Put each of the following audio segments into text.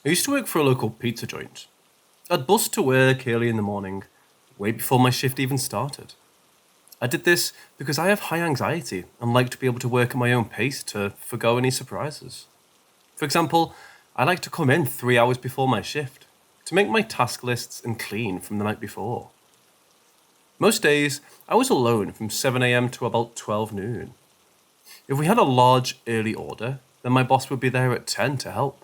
I used to work for a local pizza joint. I'd bus to work early in the morning, way before my shift even started. I did this because I have high anxiety and like to be able to work at my own pace to forgo any surprises. For example, I like to come in 3 hours before my shift to make my task lists and clean from the night before. Most days, I was alone from 7 a.m. to about 12 noon. If we had a large early order, then my boss would be there at 10 to help.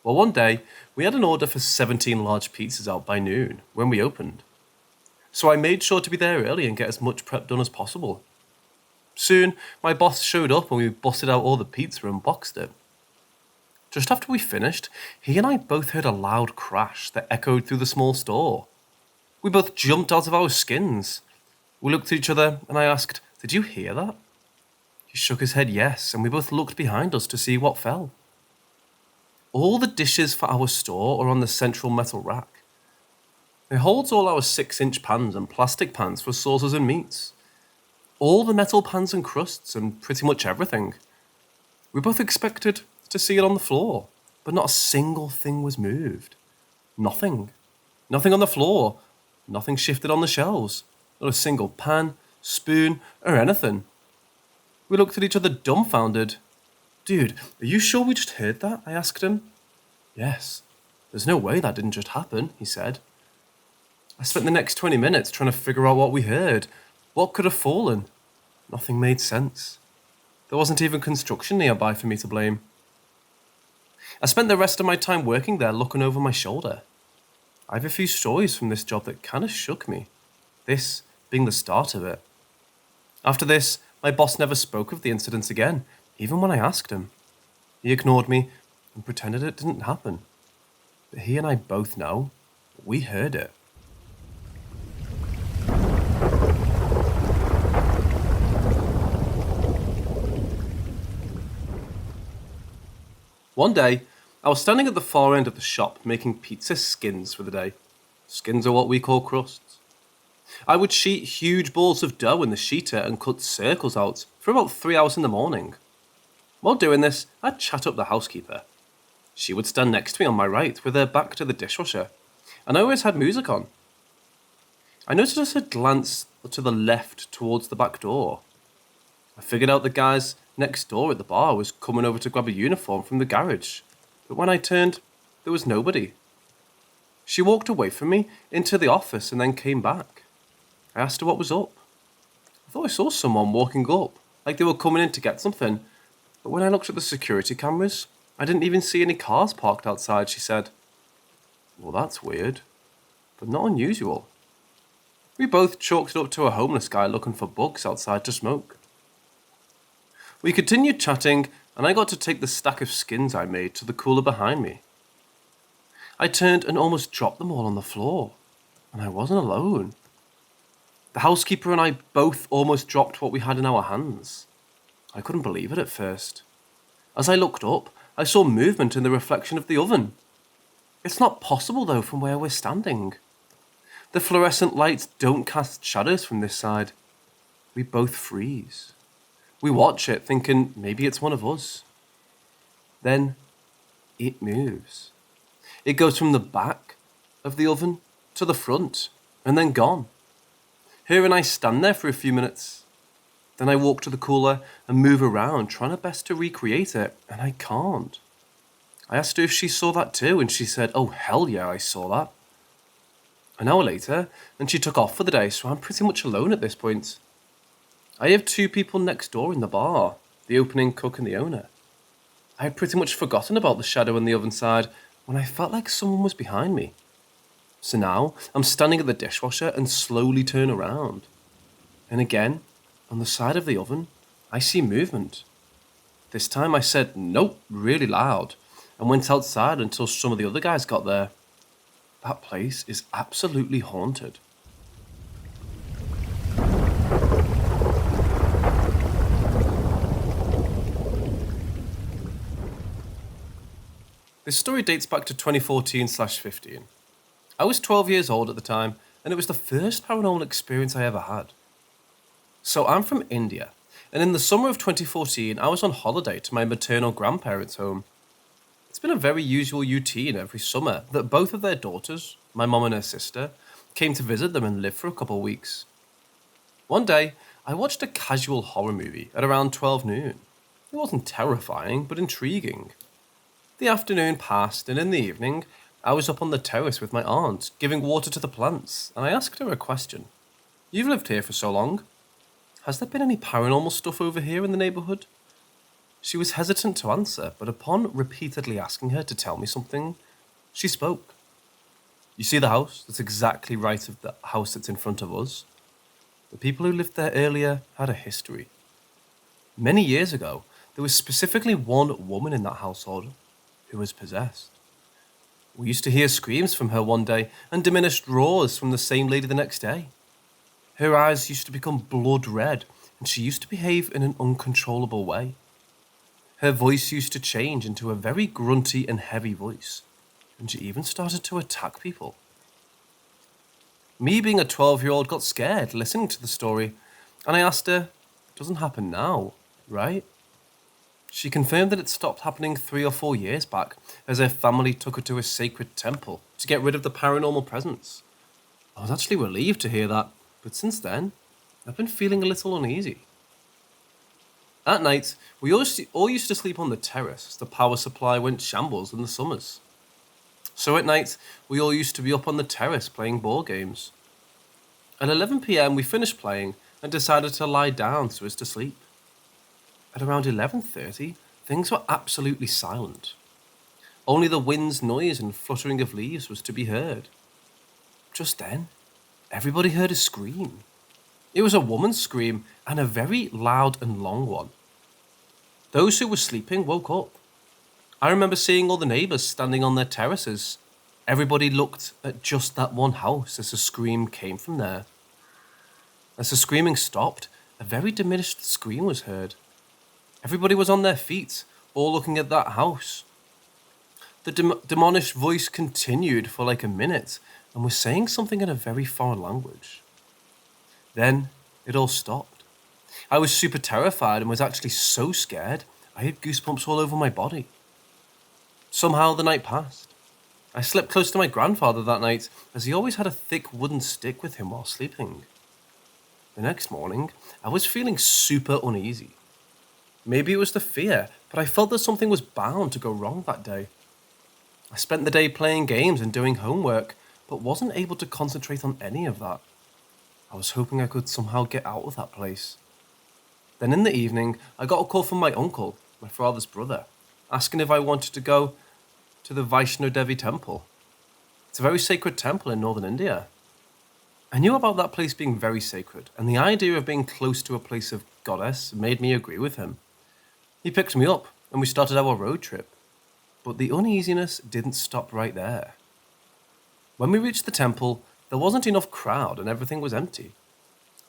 Well, one day, we had an order for 17 large pizzas out by noon when we opened. So I made sure to be there early and get as much prep done as possible. Soon, my boss showed up and we busted out all the pizza and boxed it. Just after we finished, he and I both heard a loud crash that echoed through the small store. We both jumped out of our skins. We looked at each other and I asked, "Did you hear that?" He shook his head yes, and we both looked behind us to see what fell. All the dishes for our store are on the central metal rack. It holds all our 6-inch pans and plastic pans for sauces and meats. All the metal pans and crusts and pretty much everything. We both expected to see it on the floor, but not a single thing was moved. Nothing. Nothing on the floor. Nothing shifted on the shelves. Not a single pan, spoon, or anything. We looked at each other dumbfounded. "Dude, are you sure we just heard that?" I asked him. "Yes. There's no way that didn't just happen," he said. I spent the next 20 minutes trying to figure out what we heard. What could have fallen? Nothing made sense. There wasn't even construction nearby for me to blame. I spent the rest of my time working there looking over my shoulder. I have a few stories from this job that kind of shook me, this being the start of it. After this, my boss never spoke of the incident again, even when I asked him. He ignored me and pretended it didn't happen. But he and I both know we heard it. One day, I was standing at the far end of the shop making pizza skins for the day. Skins are what we call crusts. I would sheet huge balls of dough in the sheeter and cut circles out for about 3 hours in the morning. While doing this, I'd chat up the housekeeper. She would stand next to me on my right with her back to the dishwasher, and I always had music on. I noticed her glance to the left towards the back door. I figured out the guys next door at the bar was coming over to grab a uniform from the garage, but when I turned, there was nobody. She walked away from me into the office and then came back. I asked her what was up. I thought I saw someone walking up, like they were coming in to get something, but when I looked at the security cameras, I didn't even see any cars parked outside, she said. Well, that's weird, but not unusual. We both chalked it up to a homeless guy looking for bugs outside to smoke. We continued chatting, and I got to take the stack of skins I made to the cooler behind me. I turned and almost dropped them all on the floor, and I wasn't alone. The housekeeper and I both almost dropped what we had in our hands. I couldn't believe it at first. As I looked up, I saw movement in the reflection of the oven. It's not possible, though, from where we're standing. The fluorescent lights don't cast shadows from this side. We both freeze. We watch it, thinking maybe it's one of us. Then it moves. It goes from the back of the oven to the front, and then gone. Her and I stand there for a few minutes. Then I walk to the cooler and move around, trying her best to recreate it, and I can't. I asked her if she saw that too, and she said, "Oh, hell yeah, I saw that." An hour later, and she took off for the day, so I'm pretty much alone at this point. I have 2 people next door in the bar, the opening cook and the owner. I had pretty much forgotten about the shadow on the oven side when I felt like someone was behind me. So now, I'm standing at the dishwasher and slowly turn around. And again, on the side of the oven, I see movement. This time I said "nope" really loud and went outside until some of the other guys got there. That place is absolutely haunted. This story dates back to 2014/15. I was 12 years old at the time, and it was the first paranormal experience I ever had. So I'm from India, and in the summer of 2014, I was on holiday to my maternal grandparents' home. It's been a very usual routine every summer that both of their daughters, my mum and her sister, came to visit them and live for a couple of weeks. One day, I watched a casual horror movie at around 12 noon. It wasn't terrifying, but intriguing. The afternoon passed, and in the evening, I was up on the terrace with my aunt, giving water to the plants, and I asked her a question. You've lived here for so long. Has there been any paranormal stuff over here in the neighbourhood? She was hesitant to answer, but upon repeatedly asking her to tell me something, she spoke. You see the house that's exactly right of the house that's in front of us? The people who lived there earlier had a history. Many years ago, there was specifically one woman in that household who was possessed. We used to hear screams from her one day and diminished roars from the same lady the next day. Her eyes used to become blood red, and she used to behave in an uncontrollable way. Her voice used to change into a very grunty and heavy voice, and she even started to attack people. Me, being a 12-year-old, got scared listening to the story, and I asked her, it doesn't happen now, right? She confirmed that it stopped happening 3 or 4 years back, as her family took her to a sacred temple to get rid of the paranormal presence. I was actually relieved to hear that, but since then, I've been feeling a little uneasy. At night, we all used to sleep on the terrace as the power supply went shambles in the summers. So at night, we all used to be up on the terrace playing board games. At 11 p.m, we finished playing and decided to lie down so as to sleep. At around 11:30, things were absolutely silent. Only the wind's noise and fluttering of leaves was to be heard. Just then, everybody heard a scream. It was a woman's scream, and a very loud and long one. Those who were sleeping woke up. I remember seeing all the neighbours standing on their terraces. Everybody looked at just that one house as the scream came from there. As the screaming stopped, a very diminished scream was heard. Everybody was on their feet, all looking at that house. The demonished voice continued for like a minute and was saying something in a very foreign language. Then it all stopped. I was super terrified and was actually so scared I had goosebumps all over my body. Somehow the night passed. I slept close to my grandfather that night, as he always had a thick wooden stick with him while sleeping. The next morning, I was feeling super uneasy. Maybe it was the fear, but I felt that something was bound to go wrong that day. I spent the day playing games and doing homework, but wasn't able to concentrate on any of that. I was hoping I could somehow get out of that place. Then in the evening, I got a call from my uncle, my father's brother, asking if I wanted to go to the Vaishno Devi temple. It's a very sacred temple in northern India. I knew about that place being very sacred, and the idea of being close to a place of goddess made me agree with him. He picked me up, and we started our road trip. But the uneasiness didn't stop right there. When we reached the temple, there wasn't enough crowd and everything was empty.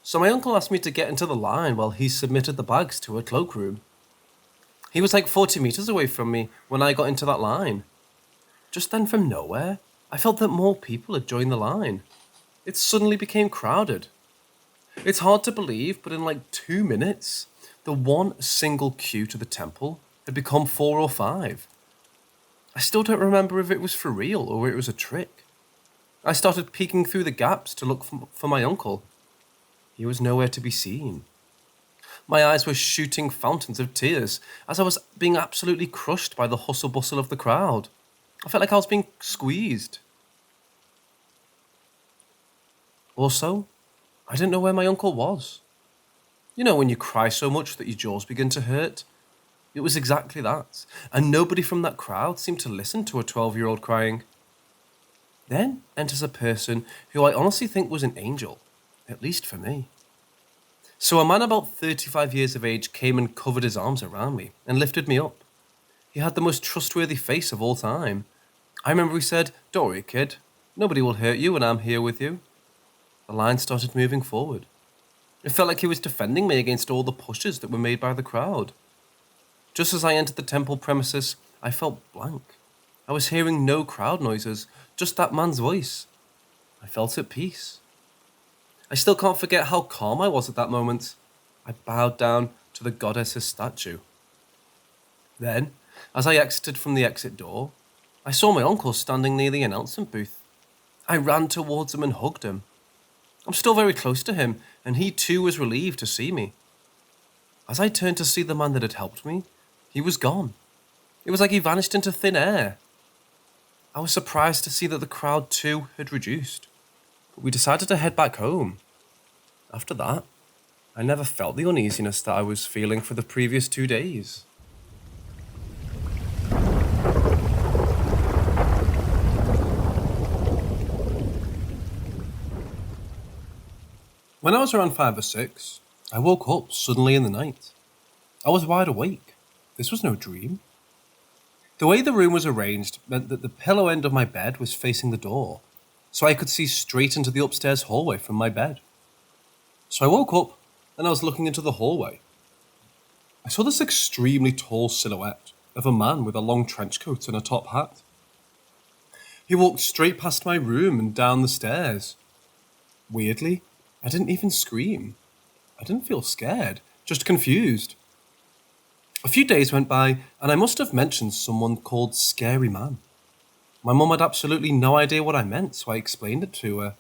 So my uncle asked me to get into the line while he submitted the bags to a cloakroom. He was like 40 meters away from me when I got into that line. Just then, from nowhere, I felt that more people had joined the line. It suddenly became crowded. It's hard to believe, but in like 2 minutes, the one single queue to the temple had become 4 or 5. I still don't remember if it was for real or it was a trick. I started peeking through the gaps to look for my uncle. He was nowhere to be seen. My eyes were shooting fountains of tears as I was being absolutely crushed by the hustle-bustle of the crowd. I felt like I was being squeezed. Also, I didn't know where my uncle was. You know when you cry so much that your jaws begin to hurt? It was exactly that, and nobody from that crowd seemed to listen to a 12-year-old crying. Then enters a person who I honestly think was an angel, at least for me. So a man about 35 years of age came and covered his arms around me and lifted me up. He had the most trustworthy face of all time. I remember he said, "Don't worry, kid. Nobody will hurt you when I'm here with you." The line started moving forward. It felt like he was defending me against all the pushes that were made by the crowd. Just as I entered the temple premises, I felt blank. I was hearing no crowd noises, just that man's voice. I felt at peace. I still can't forget how calm I was at that moment. I bowed down to the goddess's statue. Then, As I exited from the exit door, I saw my uncle standing near the announcement booth. I ran towards him and hugged him. I'm still very close to him, and he too was relieved to see me. As I turned to see the man that had helped me, he was gone. It was like he vanished into thin air. I was surprised to see that the crowd too had reduced, but we decided to head back home. After that, I never felt the uneasiness that I was feeling for the previous 2 days. When I was around 5 or 6, I woke up suddenly in the night. I was wide awake. This was no dream. The way the room was arranged meant that the pillow end of my bed was facing the door, so I could see straight into the upstairs hallway from my bed. So I woke up and I was looking into the hallway. I saw this extremely tall silhouette of a man with a long trench coat and a top hat. He walked straight past my room and down the stairs. Weirdly, I didn't even scream. I didn't feel scared, just confused. A few days went by and I must have mentioned someone called Scary Man. My mum had absolutely no idea what I meant, so I explained it to her.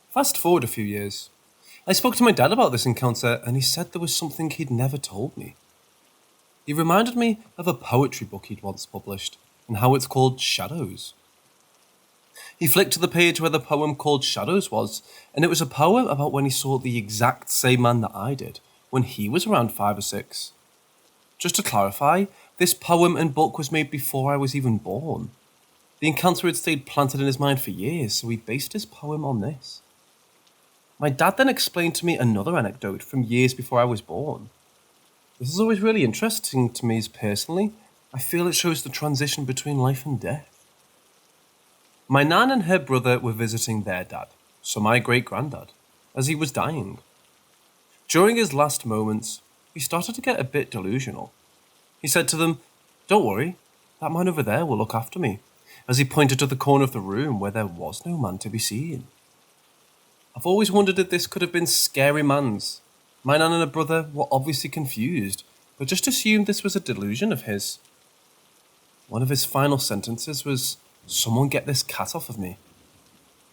Fast forward a few years. I spoke to my dad about this encounter and he said there was something he'd never told me. He reminded me of a poetry book he'd once published and how it's called Shadows. He flicked to the page where the poem called Shadows was, and it was a poem about when he saw the exact same man that I did when he was around 5 or 6. Just to clarify, this poem and book was made before I was even born. The encounter had stayed planted in his mind for years, so he based his poem on this. My dad then explained to me another anecdote from years before I was born. This is always really interesting to me personally. I feel it shows the transition between life and death. My nan and her brother were visiting their dad, so my great-granddad, as he was dying. During his last moments, he started to get a bit delusional. He said to them, "Don't worry, that man over there will look after me," as he pointed to the corner of the room where there was no man to be seen. I've always wondered if this could have been Scary Man's. My nan and her brother were obviously confused, but just assumed this was a delusion of his. One of his final sentences was, "Someone get this cat off of me."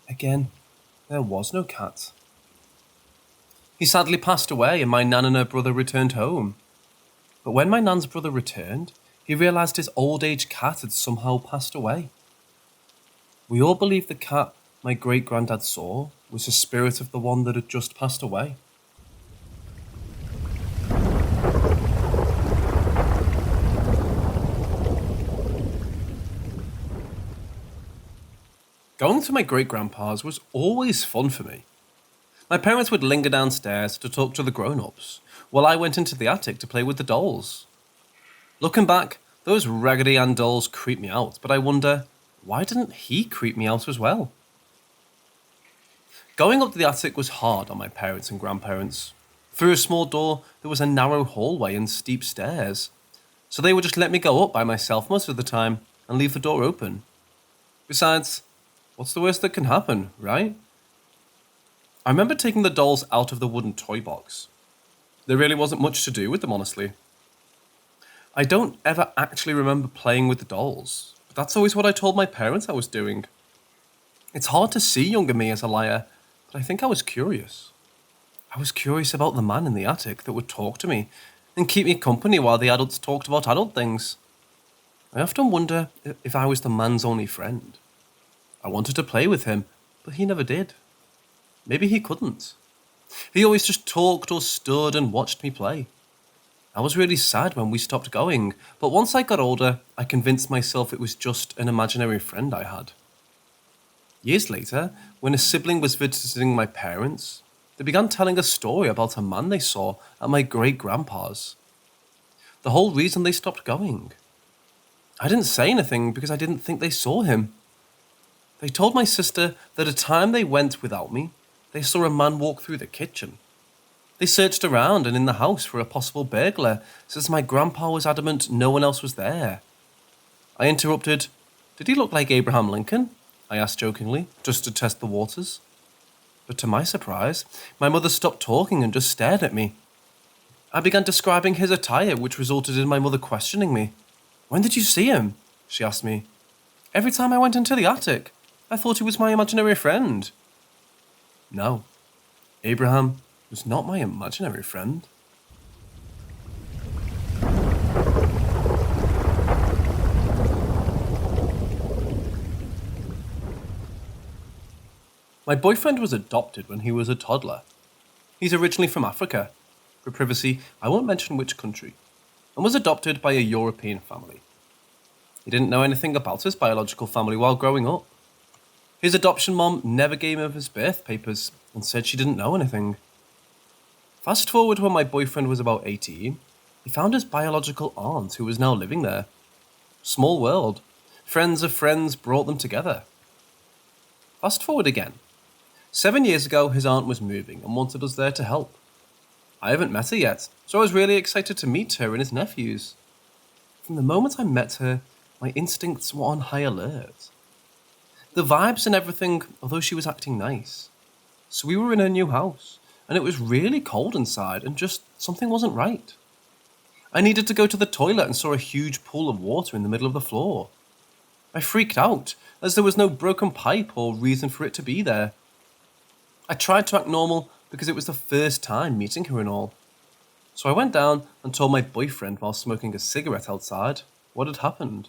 Again, there was no cat. He sadly passed away and my nan and her brother returned home. But when my nan's brother returned, he realised his old age cat had somehow passed away. We all believed the cat my great-granddad saw was the spirit of the one that had just passed away. Going to my great-grandpa's was always fun for me. My parents would linger downstairs to talk to the grown-ups, while I went into the attic to play with the dolls. Looking back, those Raggedy Ann dolls creeped me out, but I wonder, why didn't he creep me out as well? Going up to the attic was hard on my parents and grandparents. Through a small door, there was a narrow hallway and steep stairs, so they would just let me go up by myself most of the time and leave the door open. Besides, what's the worst that can happen, right? I remember taking the dolls out of the wooden toy box. There really wasn't much to do with them, honestly. I don't ever actually remember playing with the dolls, but that's always what I told my parents I was doing. It's hard to see younger me as a liar, but I think I was curious. I was curious about the man in the attic that would talk to me and keep me company while the adults talked about adult things. I often wonder if I was the man's only friend. I wanted to play with him, but he never did. Maybe he couldn't. He always just talked or stood and watched me play. I was really sad when we stopped going, but once I got older, I convinced myself it was just an imaginary friend I had. Years later, when a sibling was visiting my parents, they began telling a story about a man they saw at my great-grandpa's. The whole reason they stopped going. I didn't say anything because I didn't think they saw him. They told my sister that a time they went without me, they saw a man walk through the kitchen. They searched around and in the house for a possible burglar, since my grandpa was adamant no one else was there. I interrupted, "Did he look like Abraham Lincoln?" I asked jokingly, just to test the waters. But to my surprise, my mother stopped talking and just stared at me. I began describing his attire, which resulted in my mother questioning me. When did you see him? She asked me. Every time I went into the attic, I thought he was my imaginary friend. No, Abraham was not my imaginary friend. My boyfriend was adopted when he was a toddler. He's originally from Africa. For privacy, I won't mention which country, and was adopted by a European family. He didn't know anything about his biological family while growing up. His adoption mom never gave him his birth papers and said she didn't know anything. Fast forward when my boyfriend was about 18, he found his biological aunt who was now living there. Small world. Friends of friends brought them together. Fast forward again. 7 years ago, his aunt was moving and wanted us there to help. I haven't met her yet, so I was really excited to meet her and his nephews. From the moment I met her, my instincts were on high alert. The vibes and everything, although she was acting nice. So we were in her new house, and it was really cold inside and just something wasn't right. I needed to go to the toilet and saw a huge pool of water in the middle of the floor. I freaked out, as there was no broken pipe or reason for it to be there. I tried to act normal because it was the first time meeting her and all. So I went down and told my boyfriend while smoking a cigarette outside what had happened.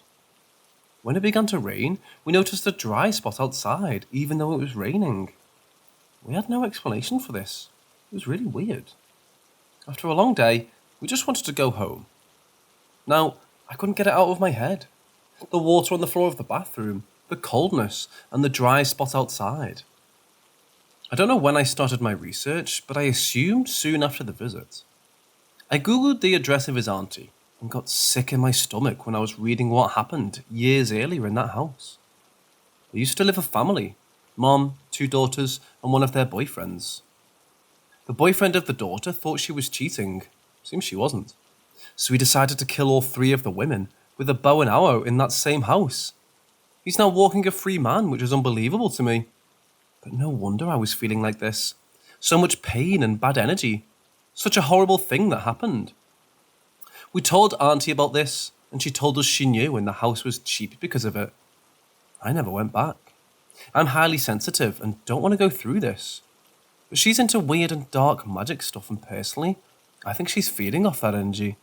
When it began to rain, we noticed a dry spot outside, even though it was raining. We had no explanation for this. It was really weird. After a long day, we just wanted to go home. Now, I couldn't get it out of my head. The water on the floor of the bathroom, the coldness, and the dry spot outside. I don't know when I started my research, but I assumed soon after the visit. I googled the address of his auntie and got sick in my stomach when I was reading what happened years earlier in that house. There used to live a family, mom, 2 daughters, and one of their boyfriends. The boyfriend of the daughter thought she was cheating. Seems she wasn't. So he decided to kill all 3 of the women with a bow and arrow in that same house. He's now walking a free man, which is unbelievable to me. But no wonder I was feeling like this. So much pain and bad energy. Such a horrible thing that happened. We told Auntie about this, and she told us she knew and the house was cheap because of it. I never went back. I'm highly sensitive and don't want to go through this. But she's into weird and dark magic stuff, and personally, I think she's feeding off that energy,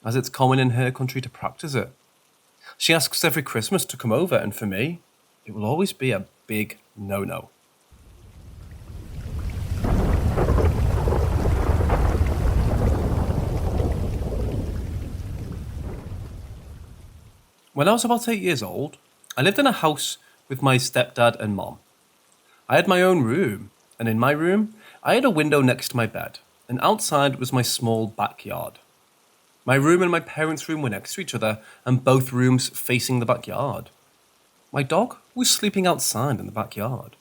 as it's common in her country to practice it. She asks every Christmas to come over, and for me, it will always be a big no-no. When I was about 8 years old, I lived in a house with my stepdad and mom. I had my own room, and in my room, I had a window next to my bed, and outside was my small backyard. My room and my parents' room were next to each other, and both rooms facing the backyard. My dog was sleeping outside in the backyard.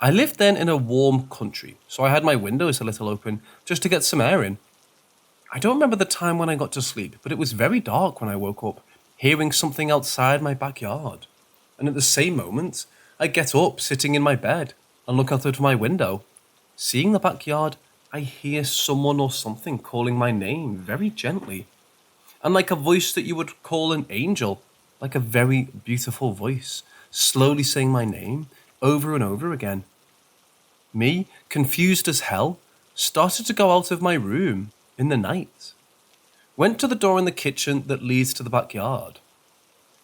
I lived then in a warm country, so I had my windows a little open just to get some air in. I don't remember the time when I got to sleep, but it was very dark when I woke up, hearing something outside my backyard. And at the same moment, I get up, sitting in my bed, and look out of my window. Seeing the backyard, I hear someone or something calling my name very gently. And like a voice that you would call an angel, like a very beautiful voice, slowly saying my name over and over again. Me, confused as hell, started to go out of my room in the night. Went to the door in the kitchen that leads to the backyard.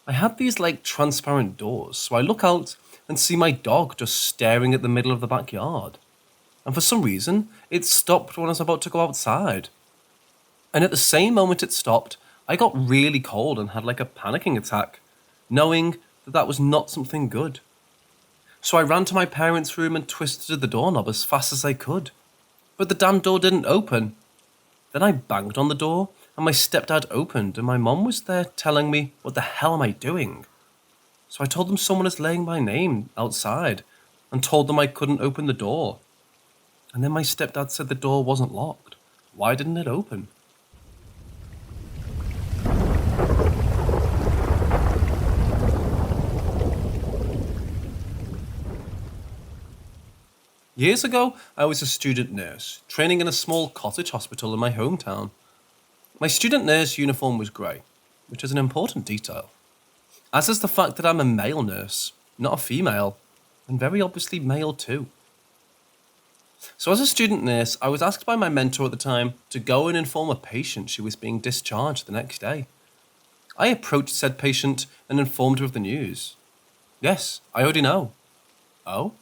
I had these like transparent doors, so I look out and see my dog just staring at the middle of the backyard. And for some reason, it stopped when I was about to go outside. And at the same moment it stopped, I got really cold and had like a panicking attack, knowing that that was not something good. So I ran to my parents' room and twisted the doorknob as fast as I could. But the damn door didn't open. Then I banged on the door, and my stepdad opened, and my mom was there telling me, what the hell am I doing? So I told them someone is laying my name outside, and told them I couldn't open the door. And then my stepdad said the door wasn't locked. Why didn't it open? Years ago, I was a student nurse, training in a small cottage hospital in my hometown. My student nurse uniform was grey, which is an important detail, as is the fact that I'm a male nurse, not a female, and very obviously male too. So as a student nurse, I was asked by my mentor at the time to go and inform a patient she was being discharged the next day. I approached said patient and informed her of the news. Yes, I already know. Oh?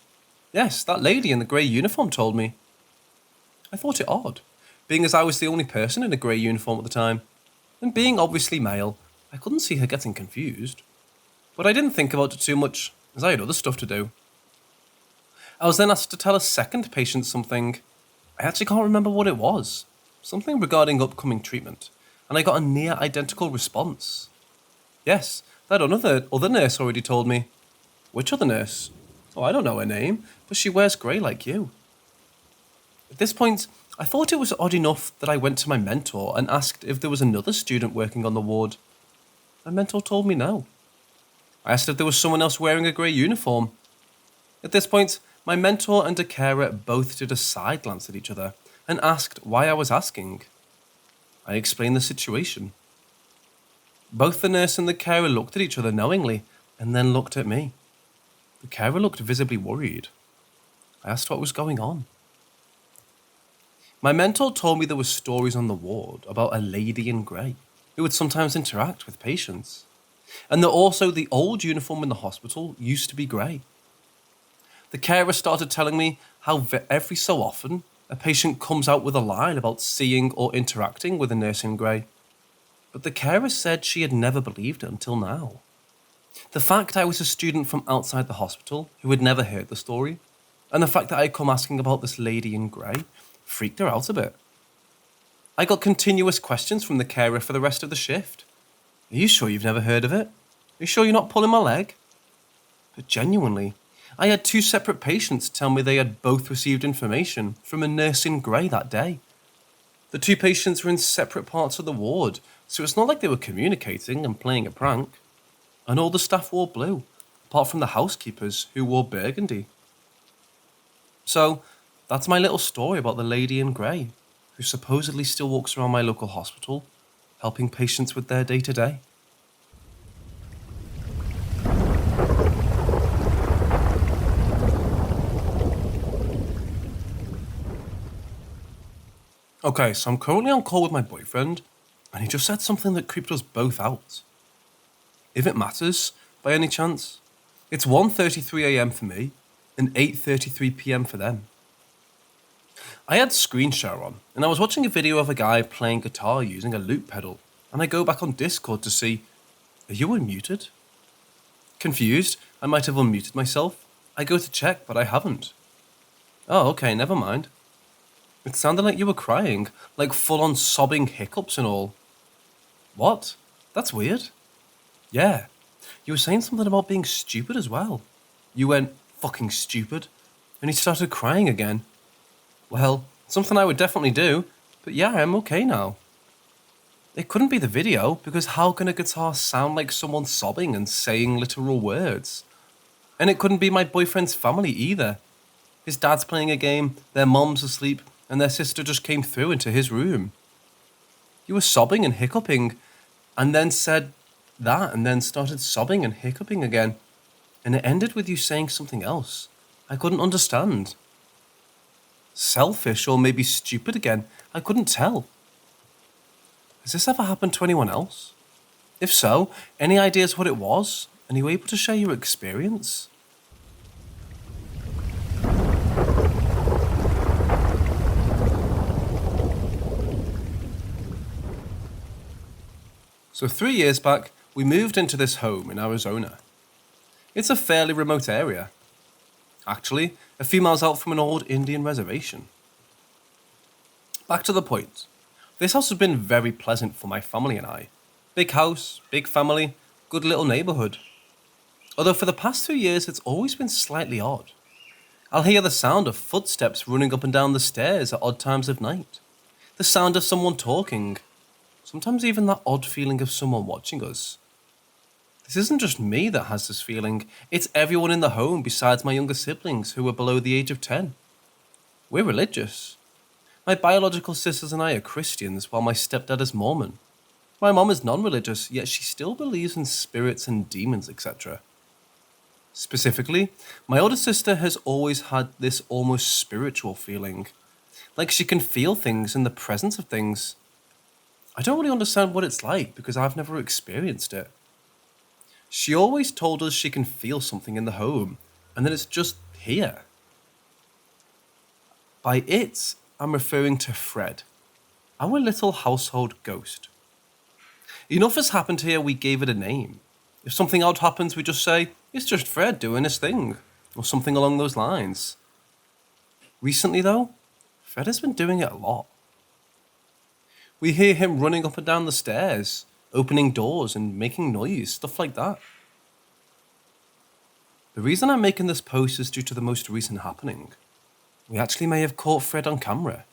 Yes, that lady in the grey uniform told me. I thought it odd, being as I was the only person in a grey uniform at the time, and being obviously male, I couldn't see her getting confused. But I didn't think about it too much, as I had other stuff to do. I was then asked to tell a second patient something. I actually can't remember what it was. Something regarding upcoming treatment, and I got a near identical response. Yes, that other nurse already told me. Which other nurse? Oh, I don't know her name, but she wears grey like you. At this point, I thought it was odd enough that I went to my mentor and asked if there was another student working on the ward. My mentor told me no. I asked if there was someone else wearing a grey uniform. At this point, my mentor and a carer both did a side glance at each other and asked why I was asking. I explained the situation. Both the nurse and the carer looked at each other knowingly and then looked at me. The carer looked visibly worried. I asked what was going on. My mentor told me there were stories on the ward about a lady in grey who would sometimes interact with patients, and that also the old uniform in the hospital used to be grey. The carer started telling me how every so often a patient comes out with a lie about seeing or interacting with a nurse in grey, but the carer said she had never believed it until now. The fact I was a student from outside the hospital who had never heard the story, and the fact that I had come asking about this lady in grey, freaked her out a bit. I got continuous questions from the carer for the rest of the shift. Are you sure you've never heard of it? Are you sure you're not pulling my leg? But genuinely, I had two separate patients tell me they had both received information from a nurse in grey that day. The two patients were in separate parts of the ward, so it's not like they were communicating and playing a prank. And all the staff wore blue, apart from the housekeepers who wore burgundy. So, that's my little story about the lady in grey, who supposedly still walks around my local hospital, helping patients with their day-to-day. Okay, so I'm currently on call with my boyfriend, and he just said something that creeped us both out. If it matters, by any chance, it's 1:33 AM for me, and 8:33 PM for them. I had screen share on, and I was watching a video of a guy playing guitar using a loop pedal, and I go back on Discord to see, are you unmuted? Confused, I might have unmuted myself. I go to check, but I haven't. Oh, okay, never mind. It sounded like you were crying, like full-on sobbing hiccups and all. What? That's weird. Yeah, you were saying something about being stupid as well. You went, fucking stupid, and he started crying again. Well, something I would definitely do, but yeah, I'm okay now. It couldn't be the video, because how can a guitar sound like someone sobbing and saying literal words? And it couldn't be my boyfriend's family either. His dad's playing a game, their mom's asleep, and their sister just came through into his room. You were sobbing and hiccuping, and then said that, and then started sobbing and hiccuping again, and it ended with you saying something else. I couldn't understand. Selfish or maybe stupid again, I couldn't tell. Has this ever happened to anyone else? If so, any ideas what it was? And you were able to share your experience? So 3 years back, we moved into this home in Arizona. It's a fairly remote area. Actually, a few miles out from an old Indian reservation. Back to the point. This house has been very pleasant for my family and I. Big house, big family, good little neighbourhood. Although for the past 2 years it's always been slightly odd. I'll hear the sound of footsteps running up and down the stairs at odd times of night. The sound of someone talking. Sometimes even that odd feeling of someone watching us. This isn't just me that has this feeling, it's everyone in the home besides my younger siblings who are below the age of 10. We're religious. My biological sisters and I are Christians while my stepdad is Mormon. My mom is non-religious, yet she still believes in spirits and demons, etc. Specifically, my older sister has always had this almost spiritual feeling, like she can feel things in the presence of things. I don't really understand what it's like because I've never experienced it. She always told us she can feel something in the home, and that it's just here. By it, I'm referring to Fred, our little household ghost. Enough has happened here, we gave it a name. If something odd happens, we just say, it's just Fred doing his thing, or something along those lines. Recently, though, Fred has been doing it a lot. We hear him running up and down the stairs, opening doors and making noise, stuff like that. The reason I'm making this post is due to the most recent happening. We actually may have caught Fred on camera.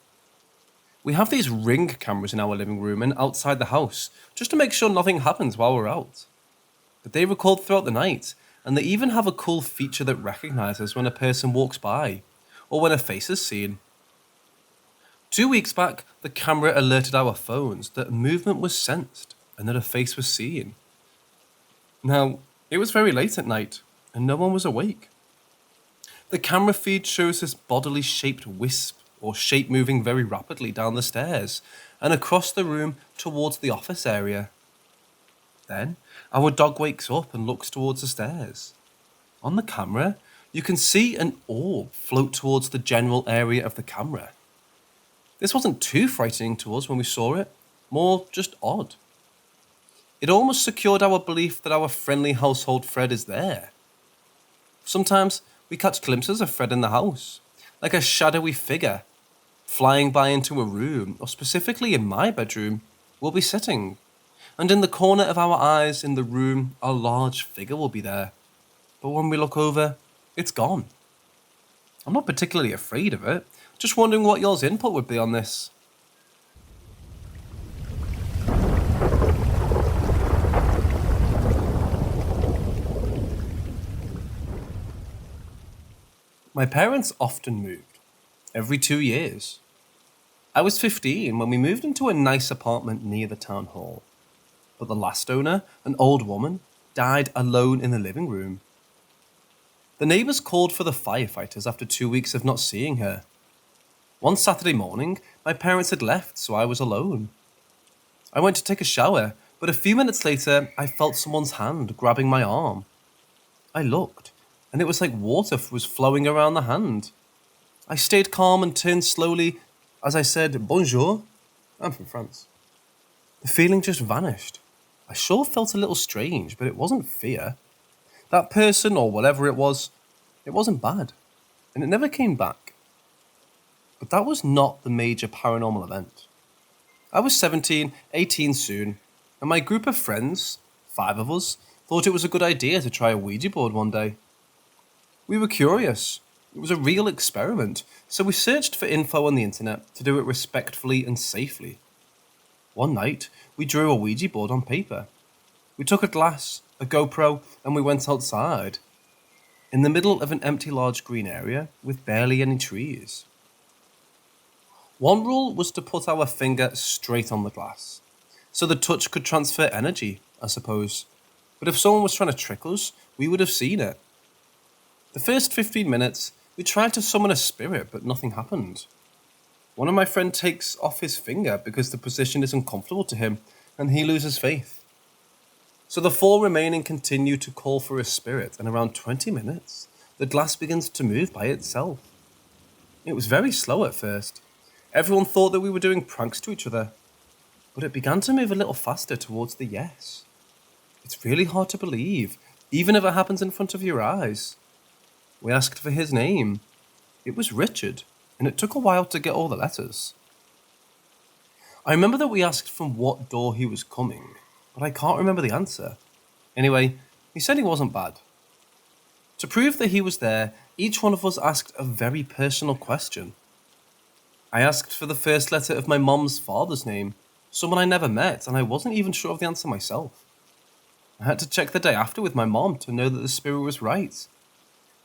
We have these Ring cameras in our living room and outside the house, just to make sure nothing happens while we're out. But they record throughout the night, and they even have a cool feature that recognizes when a person walks by, or when a face is seen. 2 weeks back, the camera alerted our phones that movement was sensed and that a face was seen. Now, it was very late at night, and no one was awake. The camera feed shows this bodily shaped wisp or shape moving very rapidly down the stairs and across the room towards the office area. Then, our dog wakes up and looks towards the stairs. On the camera, you can see an orb float towards the general area of the camera. This wasn't too frightening to us when we saw it, more just odd. It almost secured our belief that our friendly household Fred is there. Sometimes we catch glimpses of Fred in the house, like a shadowy figure, flying by into a room, or specifically in my bedroom, we'll be sitting, and in the corner of our eyes in the room, a large figure will be there. But when we look over, it's gone. I'm not particularly afraid of it, just wondering what y'all's input would be on this. My parents often moved, every 2 years. I was 15 when we moved into a nice apartment near the town hall, but the last owner, an old woman, died alone in the living room. The neighbours called for the firefighters after 2 weeks of not seeing her. One Saturday morning, my parents had left, so I was alone. I went to take a shower, but a few minutes later, I felt someone's hand grabbing my arm. I looked, and it was like water was flowing around the hand. I stayed calm and turned slowly as I said, "Bonjour." I'm from France. The feeling just vanished. I sure felt a little strange, but it wasn't fear. That person, or whatever it wasn't bad, and it never came back. But that was not the major paranormal event. I was 17, 18 soon, and my group of friends, 5 of us, thought it was a good idea to try a Ouija board one day. We were curious. It was a real experiment, so we searched for info on the internet to do it respectfully and safely. One night, we drew a Ouija board on paper. We took a glass, a GoPro, and we went outside, in the middle of an empty large green area with barely any trees. One rule was to put our finger straight on the glass, so the touch could transfer energy, I suppose. But if someone was trying to trick us, we would have seen it. The first 15 minutes, we tried to summon a spirit, but nothing happened. One of my friends takes off his finger because the position is uncomfortable to him, and he loses faith. So the 4 remaining continue to call for a spirit, and around 20 minutes, the glass begins to move by itself. It was very slow at first. Everyone thought that we were doing pranks to each other, but it began to move a little faster towards the yes. It's really hard to believe, even if it happens in front of your eyes. We asked for his name. It was Richard, and it took a while to get all the letters. I remember that we asked from what door he was coming, but I can't remember the answer. Anyway, he said he wasn't bad. To prove that he was there, each one of us asked a very personal question. I asked for the first letter of my mom's father's name, someone I never met, and I wasn't even sure of the answer myself. I had to check the day after with my mom to know that the spirit was right.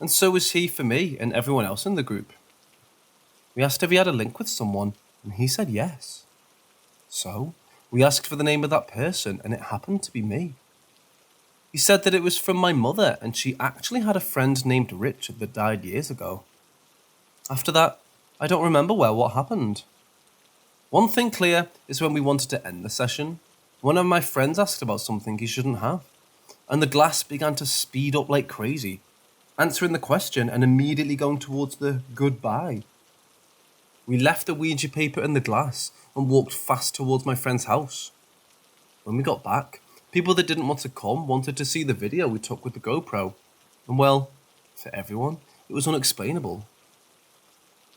And so was he for me and everyone else in the group. We asked if he had a link with someone, and he said yes. So, We asked for the name of that person, and it happened to be me. He said that it was from my mother, and she actually had a friend named Richard that died years ago. After that, I don't remember well what happened. One thing clear is when we wanted to end the session, one of my friends asked about something he shouldn't have, and the glass began to speed up like crazy, answering the question and immediately going towards the goodbye. We left the Ouija paper in the glass and walked fast towards my friend's house. When we got back, people that didn't want to come wanted to see the video we took with the GoPro, and well, for everyone, it was unexplainable.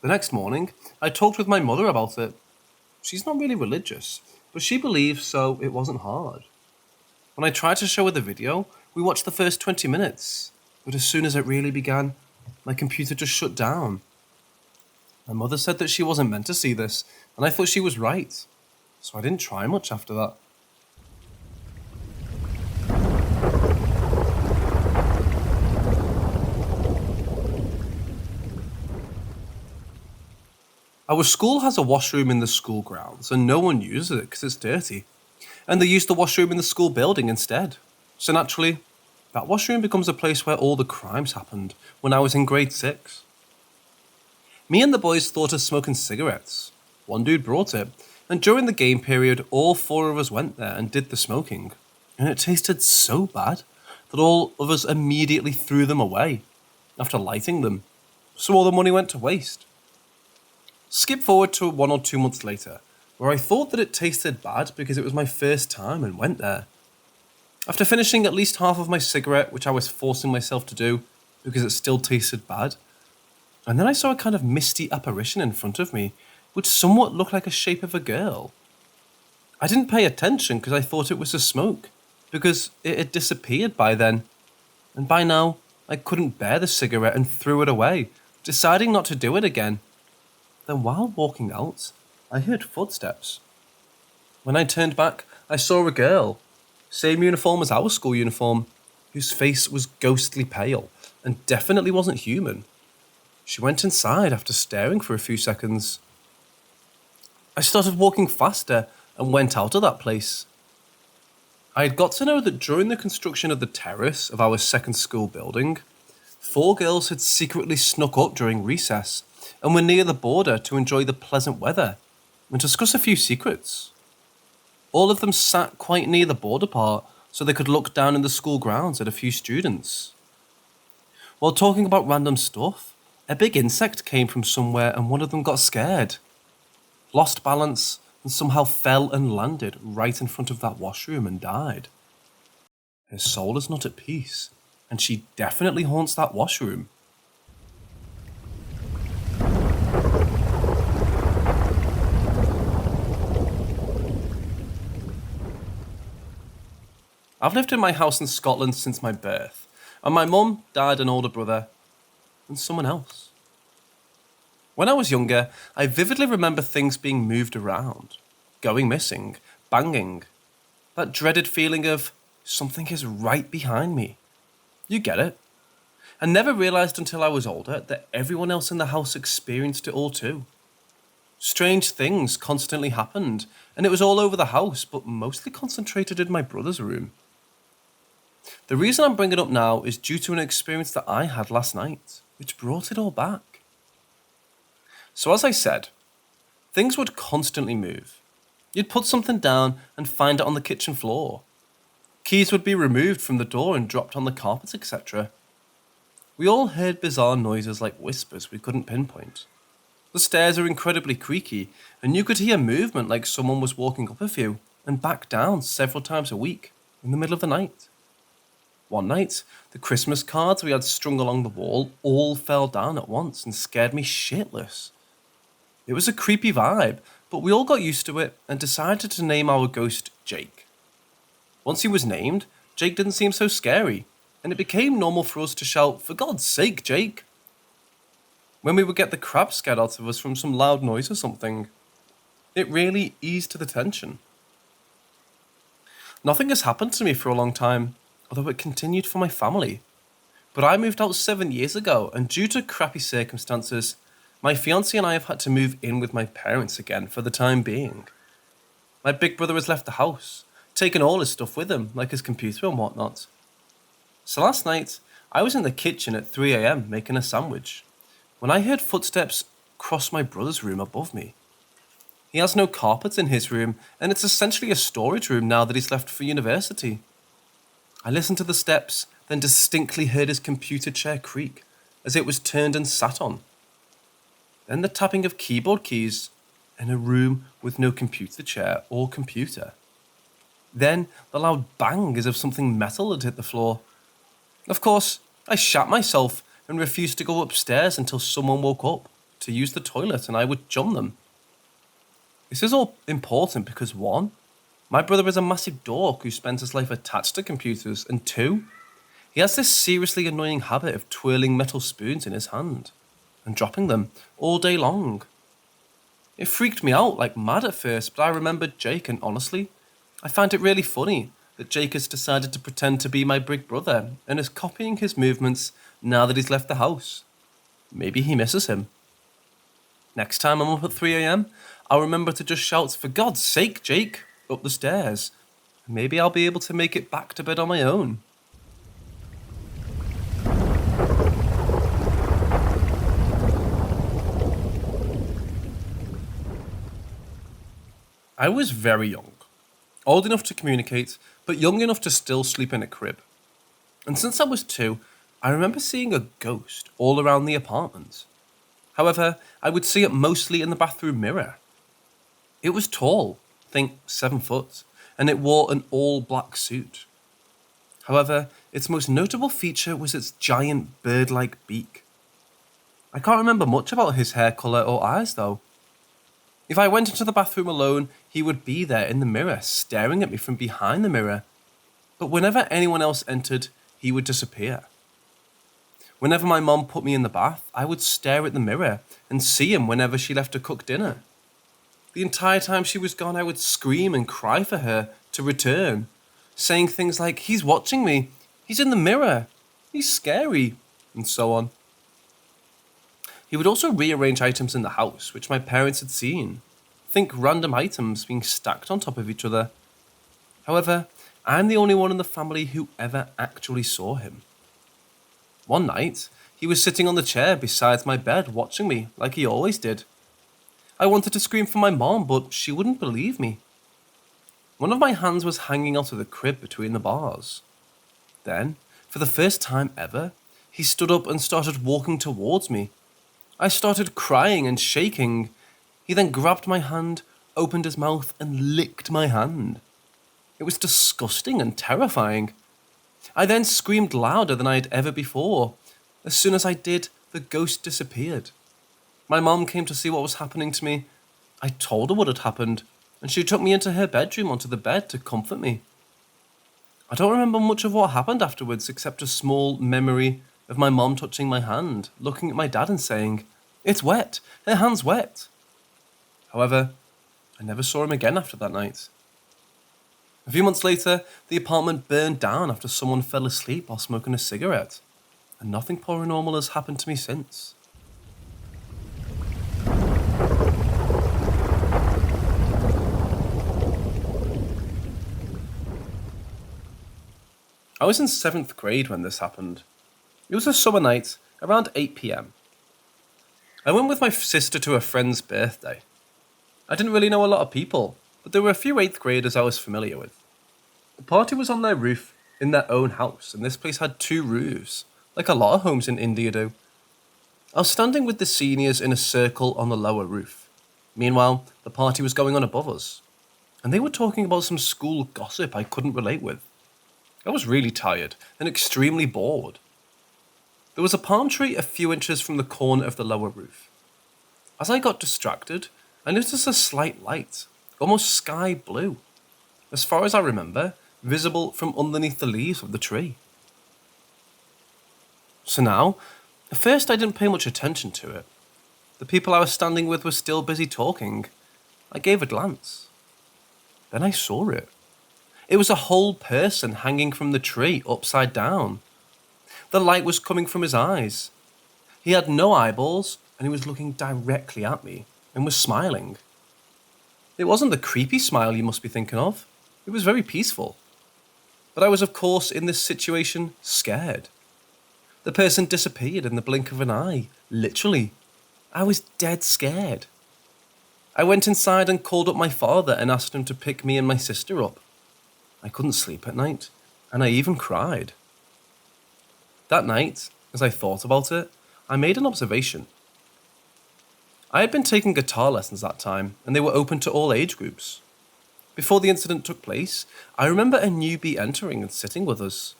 The next morning, I talked with my mother about it. She's not really religious, but she believes, so it wasn't hard. When I tried to show her the video, we watched the first 20 minutes, but as soon as it really began, my computer just shut down. My mother said that she wasn't meant to see this, and I thought she was right, so I didn't try much after that. Our school has a washroom in the school grounds, and no one uses it because it's dirty. And they use the washroom in the school building instead. So naturally, that washroom becomes a place where all the crimes happened when I was in grade 6. Me and the boys thought of smoking cigarettes. One dude brought it, and during the game period, all 4 of us went there and did the smoking. And it tasted so bad that all of us immediately threw them away after lighting them, so all the money went to waste. Skip forward to 1 or 2 months later, where I thought that it tasted bad because it was my first time and went there. After finishing at least half of my cigarette, which I was forcing myself to do because it still tasted bad, and then I saw a kind of misty apparition in front of me, which somewhat looked like a shape of a girl. I didn't pay attention because I thought it was the smoke, because it had disappeared by then, and by now I couldn't bear the cigarette and threw it away, deciding not to do it again. Then while walking out, I heard footsteps. When I turned back, I saw a girl, same uniform as our school uniform, whose face was ghostly pale and definitely wasn't human. She went inside after staring for a few seconds. I started walking faster and went out of that place. I had got to know that during the construction of the terrace of our second school building, 4 girls had secretly snuck up during recess and were near the border to enjoy the pleasant weather and discuss a few secrets. All of them sat quite near the border part so they could look down in the school grounds at a few students. While talking about random stuff, a big insect came from somewhere and one of them got scared, lost balance, and somehow fell and landed right in front of that washroom and died. Her soul is not at peace, and she definitely haunts that washroom. I've lived in my house in Scotland since my birth, and my mum, dad, and older brother, and someone else. When I was younger, I vividly remember things being moved around, going missing, banging. That dreaded feeling of something is right behind me. You get it. I never realised until I was older that everyone else in the house experienced it all too. Strange things constantly happened, and it was all over the house, but mostly concentrated in my brother's room. The reason I'm bringing it up now is due to an experience that I had last night, which brought it all back. So as I said, things would constantly move. You'd put something down and find it on the kitchen floor. Keys would be removed from the door and dropped on the carpet, etc. We all heard bizarre noises like whispers we couldn't pinpoint. The stairs are incredibly creaky, and you could hear movement like someone was walking up a few and back down several times a week in the middle of the night. One night, the Christmas cards we had strung along the wall all fell down at once and scared me shitless. It was a creepy vibe, but we all got used to it and decided to name our ghost Jake. Once he was named, Jake didn't seem so scary, and it became normal for us to shout, "For God's sake, Jake!" when we would get the crap scared out of us from some loud noise or something. It really eased the tension. Nothing has happened to me for a long time, although it continued for my family. But I moved out 7 years ago, and due to crappy circumstances, my fiancé and I have had to move in with my parents again for the time being. My big brother has left the house, taken all his stuff with him, like his computer and whatnot. So last night, I was in the kitchen at 3 a.m. making a sandwich, when I heard footsteps cross my brother's room above me. He has no carpet in his room, and it's essentially a storage room now that he's left for university. I listened to the steps, then distinctly heard his computer chair creak as it was turned and sat on. Then the tapping of keyboard keys in a room with no computer chair or computer. Then the loud bang as if something metal had hit the floor. Of course, I shat myself and refused to go upstairs until someone woke up to use the toilet and I would jump them. This is all important because 1, my brother is a massive dork who spends his life attached to computers, and 2, he has this seriously annoying habit of twirling metal spoons in his hand and dropping them all day long. It freaked me out like mad at first, but I remembered Jake, and honestly, I find it really funny that Jake has decided to pretend to be my big brother and is copying his movements now that he's left the house. Maybe he misses him. Next time I'm up at 3 a.m, I'll remember to just shout, "For God's sake, Jake," up the stairs. Maybe I'll be able to make it back to bed on my own. I was very young. Old enough to communicate, but young enough to still sleep in a crib. And since I was 2, I remember seeing a ghost all around the apartment. However, I would see it mostly in the bathroom mirror. It was tall, think 7 foot, and it wore an all-black suit. However, its most notable feature was its giant bird-like beak. I can't remember much about his hair colour or eyes though. If I went into the bathroom alone, he would be there in the mirror, staring at me from behind the mirror. But whenever anyone else entered, he would disappear. Whenever my mom put me in the bath, I would stare at the mirror and see him whenever she left to cook dinner. The entire time she was gone, I would scream and cry for her to return, saying things like, "He's watching me, he's in the mirror, he's scary," and so on. He would also rearrange items in the house, which my parents had seen. Think random items being stacked on top of each other. However, I'm the only one in the family who ever actually saw him. One night, he was sitting on the chair beside my bed watching me, like he always did. I wanted to scream for my mom, but she wouldn't believe me. One of my hands was hanging out of the crib between the bars. Then, for the first time ever, he stood up and started walking towards me. I started crying and shaking. He then grabbed my hand, opened his mouth, and licked my hand. It was disgusting and terrifying. I then screamed louder than I had ever before. As soon as I did, the ghost disappeared. My mom came to see what was happening to me. I told her what had happened, and she took me into her bedroom onto the bed to comfort me. I don't remember much of what happened afterwards except a small memory of my mom touching my hand, looking at my dad and saying, "It's wet, her hand's wet." However, I never saw him again after that night. A few months later, the apartment burned down after someone fell asleep while smoking a cigarette, and nothing paranormal has happened to me since. I was in 7th grade when this happened. It was a summer night, around 8 p.m. I went with my sister to a friend's birthday. I didn't really know a lot of people, but there were a few 8th graders I was familiar with. The party was on their roof in their own house, and this place had 2 roofs, like a lot of homes in India do. I was standing with the seniors in a circle on the lower roof. Meanwhile, the party was going on above us, and they were talking about some school gossip I couldn't relate with. I was really tired and extremely bored. There was a palm tree a few inches from the corner of the lower roof. As I got distracted, I noticed a slight light, almost sky blue, as far as I remember, visible from underneath the leaves of the tree. So now, at first I didn't pay much attention to it. The people I was standing with were still busy talking. I gave a glance. Then I saw it. It was a whole person hanging from the tree upside down. The light was coming from his eyes. He had no eyeballs, and he was looking directly at me and was smiling. It wasn't the creepy smile you must be thinking of. It was very peaceful. But I was, of course, in this situation, scared. The person disappeared in the blink of an eye. Literally. I was dead scared. I went inside and called up my father and asked him to pick me and my sister up. I couldn't sleep at night, and I even cried. That night, as I thought about it, I made an observation. I had been taking guitar lessons that time, and they were open to all age groups. Before the incident took place, I remember a newbie entering and sitting with us.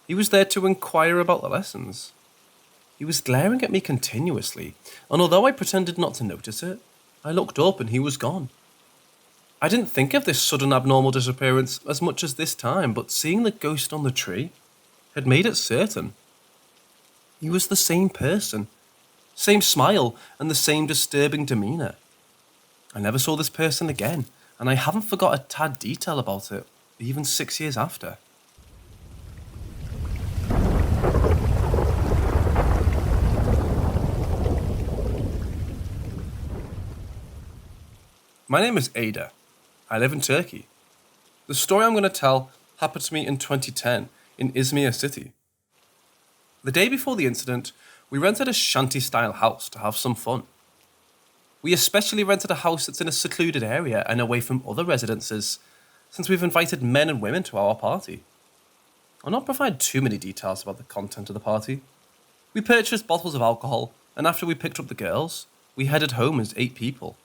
He was there to inquire about the lessons. He was glaring at me continuously, and although I pretended not to notice it, I looked up and he was gone. I didn't think of this sudden abnormal disappearance as much as this time, but seeing the ghost on the tree had made it certain. He was the same person, same smile, and the same disturbing demeanour. I never saw this person again, and I haven't forgot a tad detail about it, even 6 years after. My name is Ada. I live in Turkey. The story I'm going to tell happened to me in 2010 in Izmir city. The day before the incident, we rented a shanty-style house to have some fun. We especially rented a house that's in a secluded area and away from other residences, since we've invited men and women to our party. I'll not provide too many details about the content of the party. We purchased bottles of alcohol, and after we picked up the girls, we headed home as 8 people.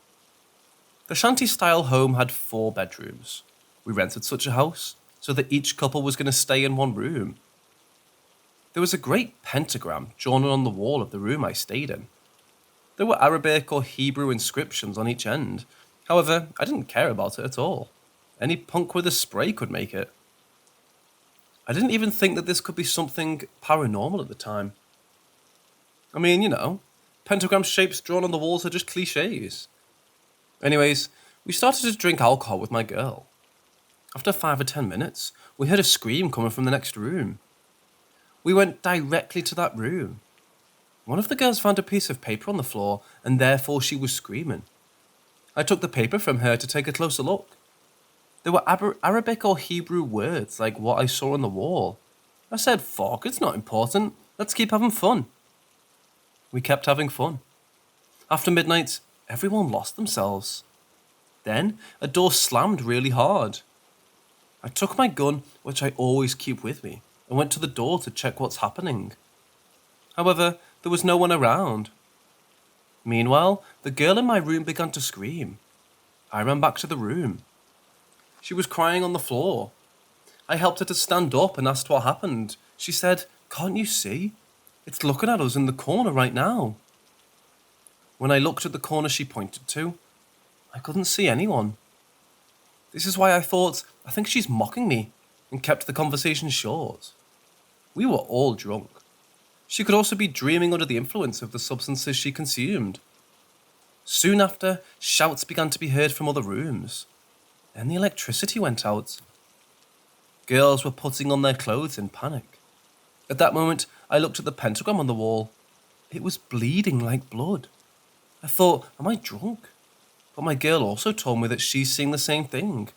The shanty-style home had 4 bedrooms. We rented such a house so that each couple was going to stay in one room. There was a great pentagram drawn on the wall of the room I stayed in. There were Arabic or Hebrew inscriptions on each end. However, I didn't care about it at all. Any punk with a spray could make it. I didn't even think that this could be something paranormal at the time. I mean, pentagram shapes drawn on the walls are just cliches. Anyways, we started to drink alcohol with my girl. After 5 or 10 minutes, we heard a scream coming from the next room. We went directly to that room. One of the girls found a piece of paper on the floor, and therefore she was screaming. I took the paper from her to take a closer look. There were Arabic or Hebrew words like what I saw on the wall. I said, "Fuck, it's not important. Let's keep having fun." We kept having fun. After midnight, everyone lost themselves. Then, a door slammed really hard. I took my gun, which I always keep with me, and went to the door to check what's happening. However, there was no one around. Meanwhile, the girl in my room began to scream. I ran back to the room. She was crying on the floor. I helped her to stand up and asked what happened. She said, "Can't you see? It's looking at us in the corner right now." When I looked at the corner she pointed to, I couldn't see anyone. This is why I thought, I think she's mocking me, and kept the conversation short. We were all drunk. She could also be dreaming under the influence of the substances she consumed. Soon after, shouts began to be heard from other rooms. Then the electricity went out. Girls were putting on their clothes in panic. At that moment, I looked at the pentagram on the wall. It was bleeding like blood. I thought, am I drunk? But my girl also told me that she's seeing the same thing.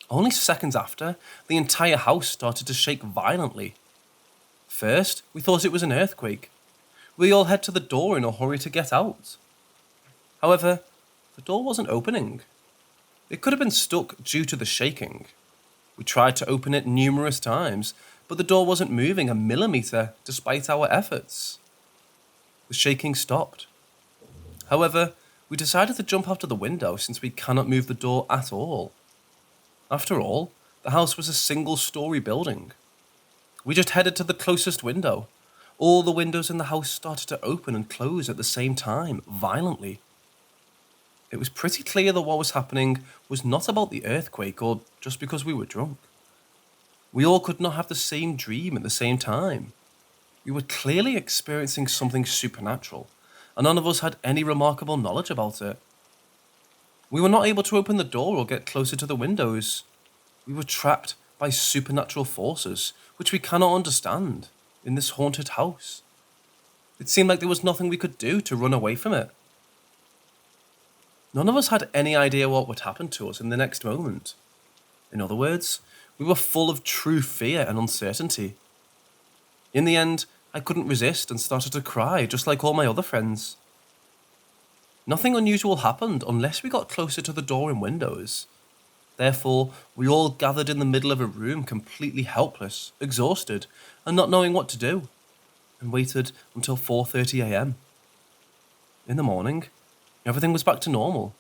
Only seconds after, the entire house started to shake violently. First, we thought it was an earthquake. We all head to the door in a hurry to get out. However, the door wasn't opening. It could have been stuck due to the shaking. We tried to open it numerous times, but the door wasn't moving a millimeter despite our efforts. The shaking stopped. However, we decided to jump out of the window since we cannot move the door at all. After all, the house was a single-story building. We just headed to the closest window. All the windows in the house started to open and close at the same time, violently. It was pretty clear that what was happening was not about the earthquake or just because we were drunk. We all could not have the same dream at the same time. We were clearly experiencing something supernatural, and none of us had any remarkable knowledge about it. We were not able to open the door or get closer to the windows. We were trapped by supernatural forces, which we cannot understand, in this haunted house. It seemed like there was nothing we could do to run away from it. None of us had any idea what would happen to us in the next moment. In other words, we were full of true fear and uncertainty. In the end, I couldn't resist and started to cry, just like all my other friends. Nothing unusual happened unless we got closer to the door and windows. Therefore, we all gathered in the middle of a room, completely helpless, exhausted, and not knowing what to do, and waited until 4:30 a.m. In the morning, everything was back to normal.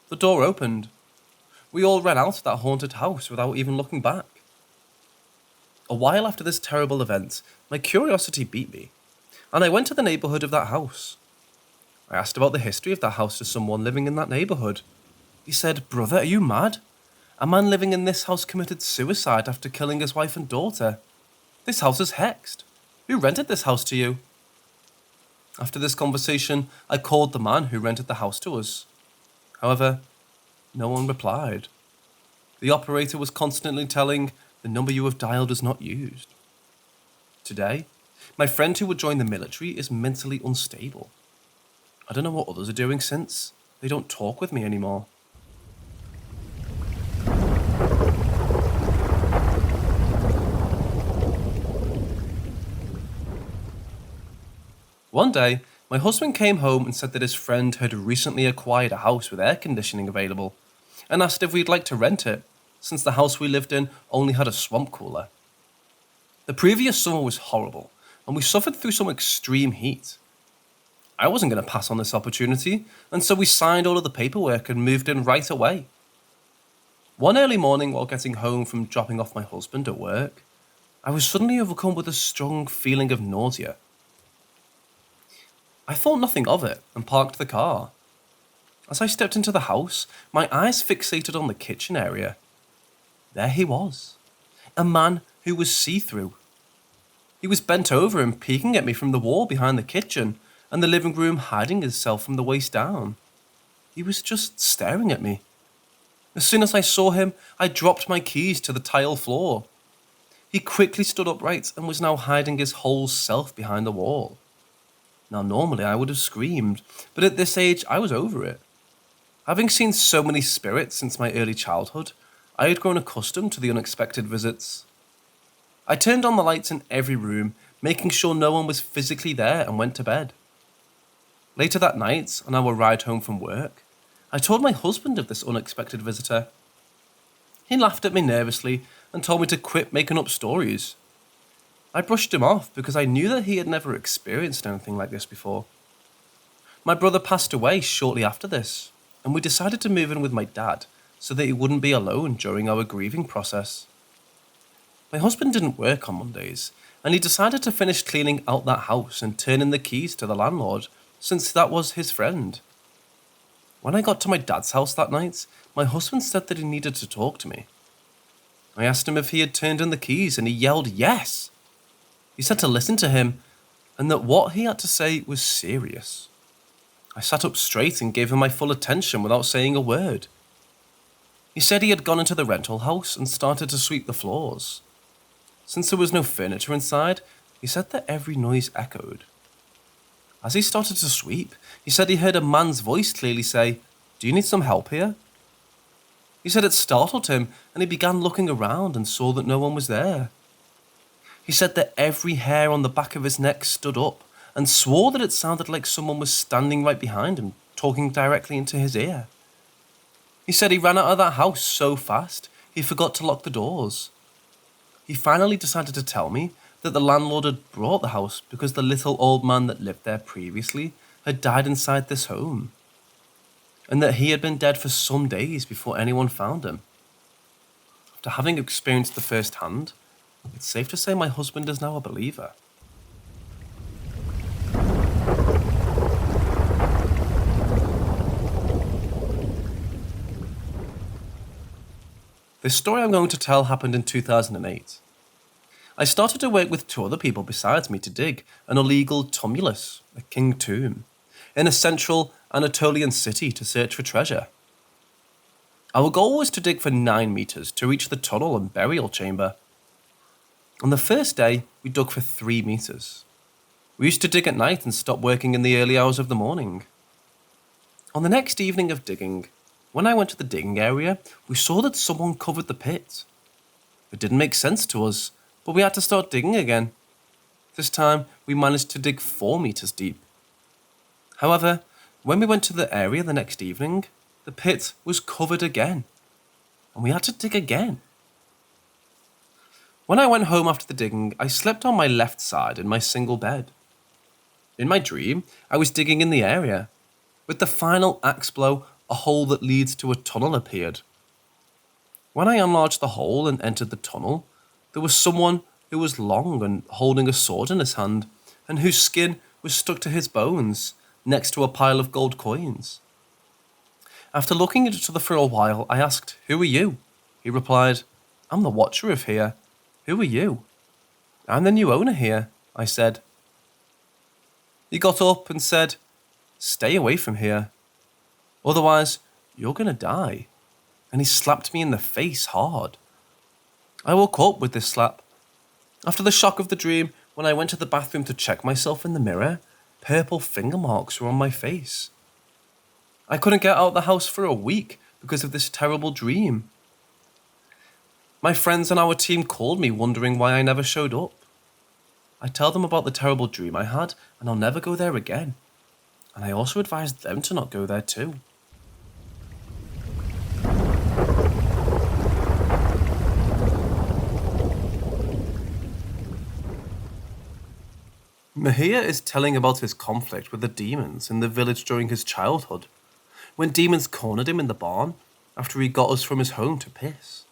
The door opened. We all ran out of that haunted house without even looking back. A while after this terrible event, my curiosity beat me, and I went to the neighbourhood of that house. I asked about the history of that house to someone living in that neighbourhood. He said, "Brother, are you mad? A man living in this house committed suicide after killing his wife and daughter. This house is hexed. Who rented this house to you?" After this conversation, I called the man who rented the house to us. However, no one replied. The operator was constantly telling, "The number you have dialed is not used." Today, my friend who would join the military is mentally unstable. I don't know what others are doing since. They don't talk with me anymore. One day, my husband came home and said that his friend had recently acquired a house with air conditioning available and asked if we'd like to rent it, since the house we lived in only had a swamp cooler. The previous summer was horrible, and we suffered through some extreme heat. I wasn't going to pass on this opportunity, and so we signed all of the paperwork and moved in right away. One early morning while getting home from dropping off my husband at work, I was suddenly overcome with a strong feeling of nausea. I thought nothing of it and parked the car. As I stepped into the house, my eyes fixated on the kitchen area. There he was, a man who was see-through. He was bent over and peeking at me from the wall behind the kitchen and the living room, hiding himself from the waist down. He was just staring at me. As soon as I saw him, I dropped my keys to the tile floor. He quickly stood upright and was now hiding his whole self behind the wall. Now, normally I would have screamed, but at this age I was over it. Having seen so many spirits since my early childhood, I had grown accustomed to the unexpected visits. I turned on the lights in every room, making sure no one was physically there, and went to bed. Later that night, on our ride home from work, I told my husband of this unexpected visitor. He laughed at me nervously and told me to quit making up stories. I brushed him off because I knew that he had never experienced anything like this before. My brother passed away shortly after this, and we decided to move in with my dad so that he wouldn't be alone during our grieving process. My husband didn't work on Mondays, and he decided to finish cleaning out that house and turn in the keys to the landlord, since that was his friend. When I got to my dad's house that night, my husband said that he needed to talk to me. I asked him if he had turned in the keys, and he yelled yes. He said to listen to him, and that what he had to say was serious. I sat up straight and gave him my full attention without saying a word. He said he had gone into the rental house and started to sweep the floors. Since there was no furniture inside, he said that every noise echoed. As he started to sweep, he said he heard a man's voice clearly say, "Do you need some help here?" He said it startled him, and he began looking around and saw that no one was there. He said that every hair on the back of his neck stood up and swore that it sounded like someone was standing right behind him, talking directly into his ear. He said he ran out of that house so fast, he forgot to lock the doors. He finally decided to tell me that the landlord had bought the house because the little old man that lived there previously had died inside this home, and that he had been dead for some days before anyone found him. After having experienced the first hand, it's safe to say my husband is now a believer. This story I'm going to tell happened in 2008. I started to work with two other people besides me to dig an illegal tumulus, a king tomb, in a central Anatolian city to search for treasure. Our goal was to dig for 9 meters to reach the tunnel and burial chamber. On the first day, we dug for 3 meters. We used to dig at night and stop working in the early hours of the morning. On the next evening of digging, when I went to the digging area, we saw that someone covered the pit. It didn't make sense to us, but we had to start digging again. This time, we managed to dig 4 meters deep. However, when we went to the area the next evening, the pit was covered again, and we had to dig again. When I went home after the digging, I slept on my left side in my single bed. In my dream, I was digging in the area. With the final axe blow, a hole that leads to a tunnel appeared. When I enlarged the hole and entered the tunnel, there was someone who was long and holding a sword in his hand, and whose skin was stuck to his bones, next to a pile of gold coins. After looking at each other for a while, I asked, "Who are you?" He replied, "I'm the watcher of here. Who are you?" "I'm the new owner here," I said. He got up and said, "Stay away from here. Otherwise, you're going to die." And he slapped me in the face hard. I woke up with this slap. After the shock of the dream, when I went to the bathroom to check myself in the mirror, purple finger marks were on my face. I couldn't get out of the house for a week because of this terrible dream. My friends and our team called me wondering why I never showed up. I tell them about the terrible dream I had, and I'll never go there again. And I also advised them to not go there too. Mahia is telling about his conflict with the demons in the village during his childhood, when demons cornered him in the barn after he got us from his home to piss.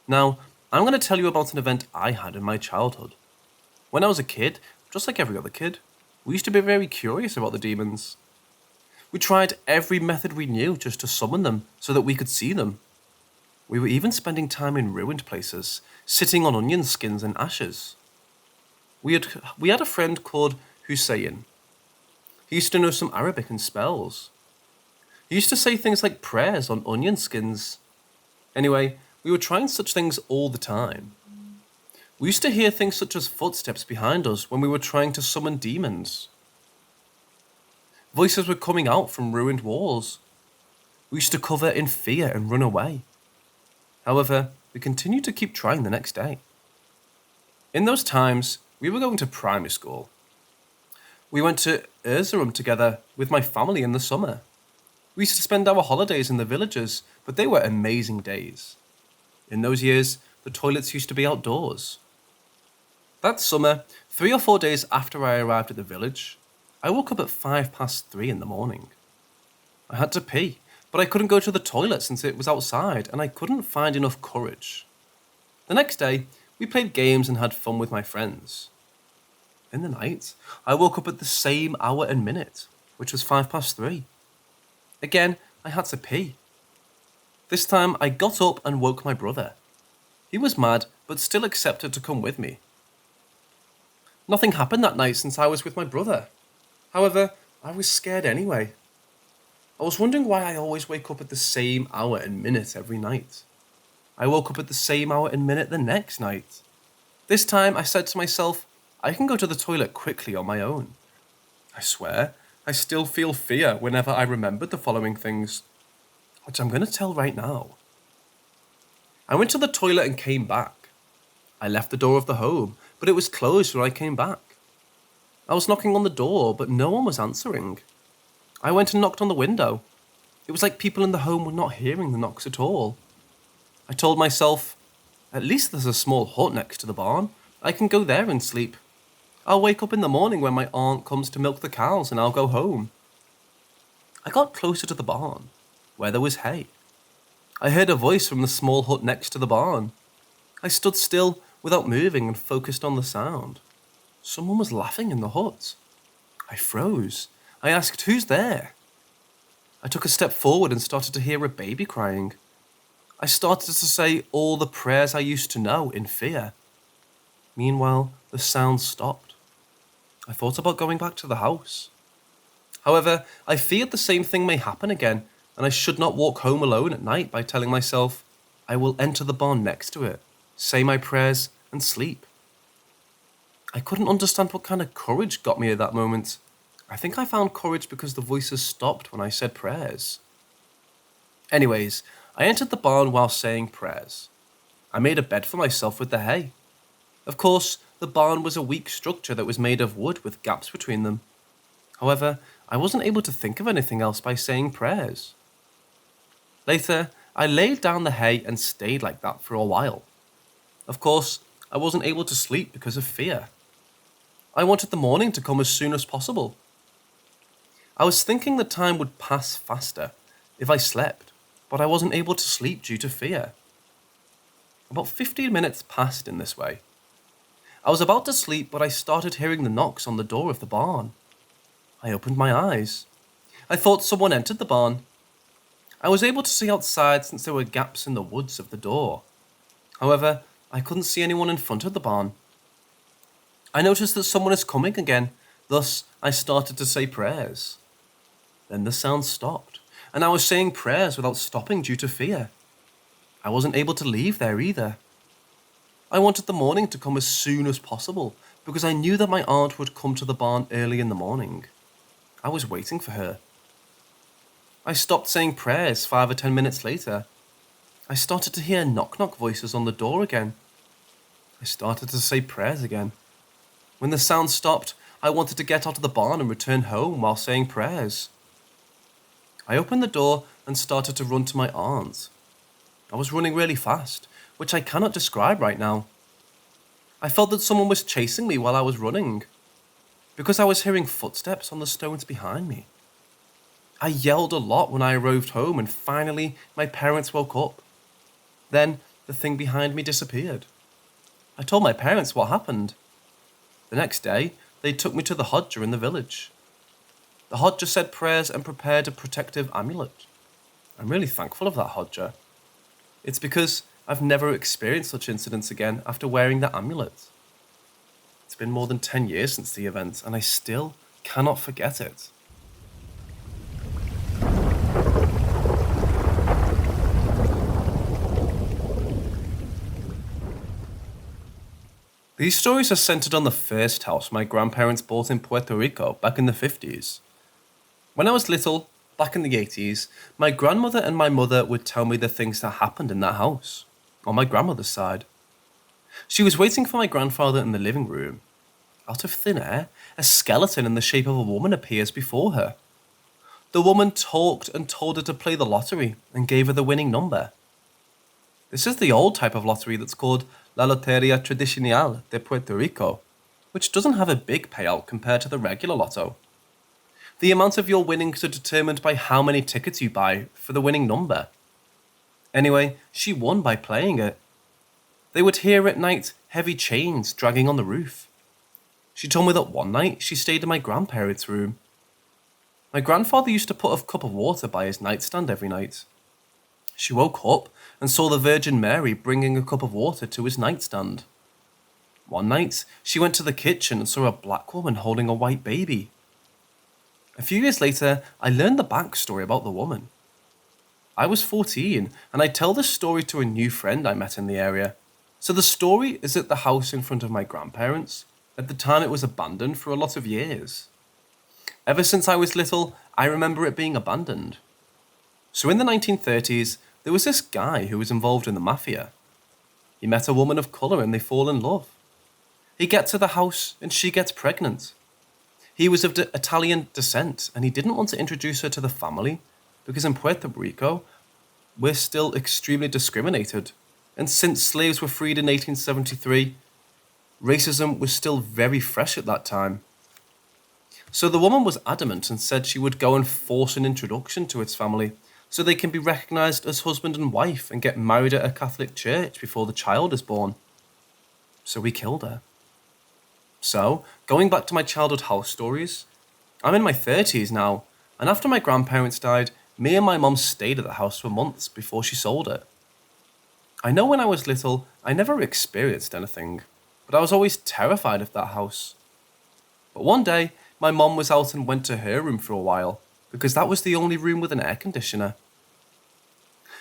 Now, I'm going to tell you about an event I had in my childhood. When I was a kid, just like every other kid, we used to be very curious about the demons. We tried every method we knew just to summon them so that we could see them. We were even spending time in ruined places, sitting on onion skins and ashes. We had a friend called Hussein. He used to know some Arabic and spells. He used to say things like prayers on onion skins. Anyway, we were trying such things all the time. We used to hear things such as footsteps behind us when we were trying to summon demons. Voices were coming out from ruined walls. We used to cover in fear and run away. However, we continued to keep trying the next day. In those times, we were going to primary school. We went to Erzurum together with my family in the summer. We used to spend our holidays in the villages, but they were amazing days. In those years, the toilets used to be outdoors. That summer, 3 or 4 days after I arrived at the village, I woke up at 3:05 in the morning. I had to pee, but I couldn't go to the toilet since it was outside and I couldn't find enough courage. The next day, we played games and had fun with my friends. In the night, I woke up at the same hour and minute, which was 3:05. Again, I had to pee. This time, I got up and woke my brother. He was mad, but still accepted to come with me. Nothing happened that night since I was with my brother. However, I was scared anyway. I was wondering why I always wake up at the same hour and minute every night. I woke up at the same hour and minute the next night. This time, I said to myself, I can go to the toilet quickly on my own. I swear, I still feel fear whenever I remember the following things, which I'm going to tell right now. I went to the toilet and came back. I left the door of the home, but it was closed when I came back. I was knocking on the door, but no one was answering. I went and knocked on the window. It was like people in the home were not hearing the knocks at all. I told myself, at least there's a small hut next to the barn. I can go there and sleep. I'll wake up in the morning when my aunt comes to milk the cows and I'll go home. I got closer to the barn, where there was hay. I heard a voice from the small hut next to the barn. I stood still without moving and focused on the sound. Someone was laughing in the hut. I froze. I asked, who's there? I took a step forward and started to hear a baby crying. I started to say all the prayers I used to know in fear. Meanwhile, the sound stopped. I thought about going back to the house. However, I feared the same thing may happen again, and I should not walk home alone at night by telling myself, I will enter the barn next to it, say my prayers, and sleep. I couldn't understand what kind of courage got me at that moment. I think I found courage because the voices stopped when I said prayers. Anyways, I entered the barn while saying prayers. I made a bed for myself with the hay. Of course, the barn was a weak structure that was made of wood with gaps between them. However, I wasn't able to think of anything else by saying prayers. Later, I laid down the hay and stayed like that for a while. Of course, I wasn't able to sleep because of fear. I wanted the morning to come as soon as possible. I was thinking the time would pass faster if I slept, but I wasn't able to sleep due to fear. About 15 minutes passed in this way. I was about to sleep, but I started hearing the knocks on the door of the barn. I opened my eyes. I thought someone entered the barn. I was able to see outside since there were gaps in the woods of the door. However, I couldn't see anyone in front of the barn. I noticed that someone is coming again, thus I started to say prayers. Then the sound stopped, and I was saying prayers without stopping due to fear. I wasn't able to leave there either. I wanted the morning to come as soon as possible because I knew that my aunt would come to the barn early in the morning. I was waiting for her. I stopped saying prayers 5 or 10 minutes later. I started to hear knock-knock voices on the door again. I started to say prayers again. When the sound stopped, I wanted to get out of the barn and return home while saying prayers. I opened the door and started to run to my aunt. I was running really fast, which I cannot describe right now. I felt that someone was chasing me while I was running, because I was hearing footsteps on the stones behind me. I yelled a lot when I arrived home and finally my parents woke up. Then the thing behind me disappeared. I told my parents what happened. The next day, they took me to the Hodja in the village. The Hodja said prayers and prepared a protective amulet. I'm really thankful of that Hodja. It's because I've never experienced such incidents again after wearing the amulet. It's been more than 10 years since the event, and I still cannot forget it. These stories are centered on the first house my grandparents bought in Puerto Rico back in the 50s. When I was little, back in the 80s, my grandmother and my mother would tell me the things that happened in that house, on my grandmother's side. She was waiting for my grandfather in the living room. Out of thin air, a skeleton in the shape of a woman appears before her. The woman talked and told her to play the lottery and gave her the winning number. This is the old type of lottery that's called La Loteria Tradicional de Puerto Rico, which doesn't have a big payout compared to the regular lotto. The amount of your winnings are determined by how many tickets you buy for the winning number. Anyway, she won by playing it. They would hear at night heavy chains dragging on the roof. She told me that one night she stayed in my grandparents' room. My grandfather used to put a cup of water by his nightstand every night. She woke up and saw the Virgin Mary bringing a cup of water to his nightstand. One night, she went to the kitchen and saw a black woman holding a white baby. A few years later, I learned the backstory about the woman. I was 14, and I tell this story to a new friend I met in the area. So the story is at the house in front of my grandparents. At the time, it was abandoned for a lot of years. Ever since I was little, I remember it being abandoned. So in the 1930s, there was this guy who was involved in the mafia. He met a woman of colour and they fall in love. He gets to the house and she gets pregnant. He was of Italian descent and he didn't want to introduce her to the family because in Puerto Rico, we're still extremely discriminated. And since slaves were freed in 1873, racism was still very fresh at that time. So the woman was adamant and said she would go and force an introduction to its family so they can be recognised as husband and wife and get married at a Catholic church before the child is born. So we killed her. So, going back to my childhood house stories, I'm in my 30s now, and after my grandparents died, me and my mum stayed at the house for months before she sold it. I know when I was little, I never experienced anything, but I was always terrified of that house. But one day, my mum was out and went to her room for a while, because that was the only room with an air conditioner.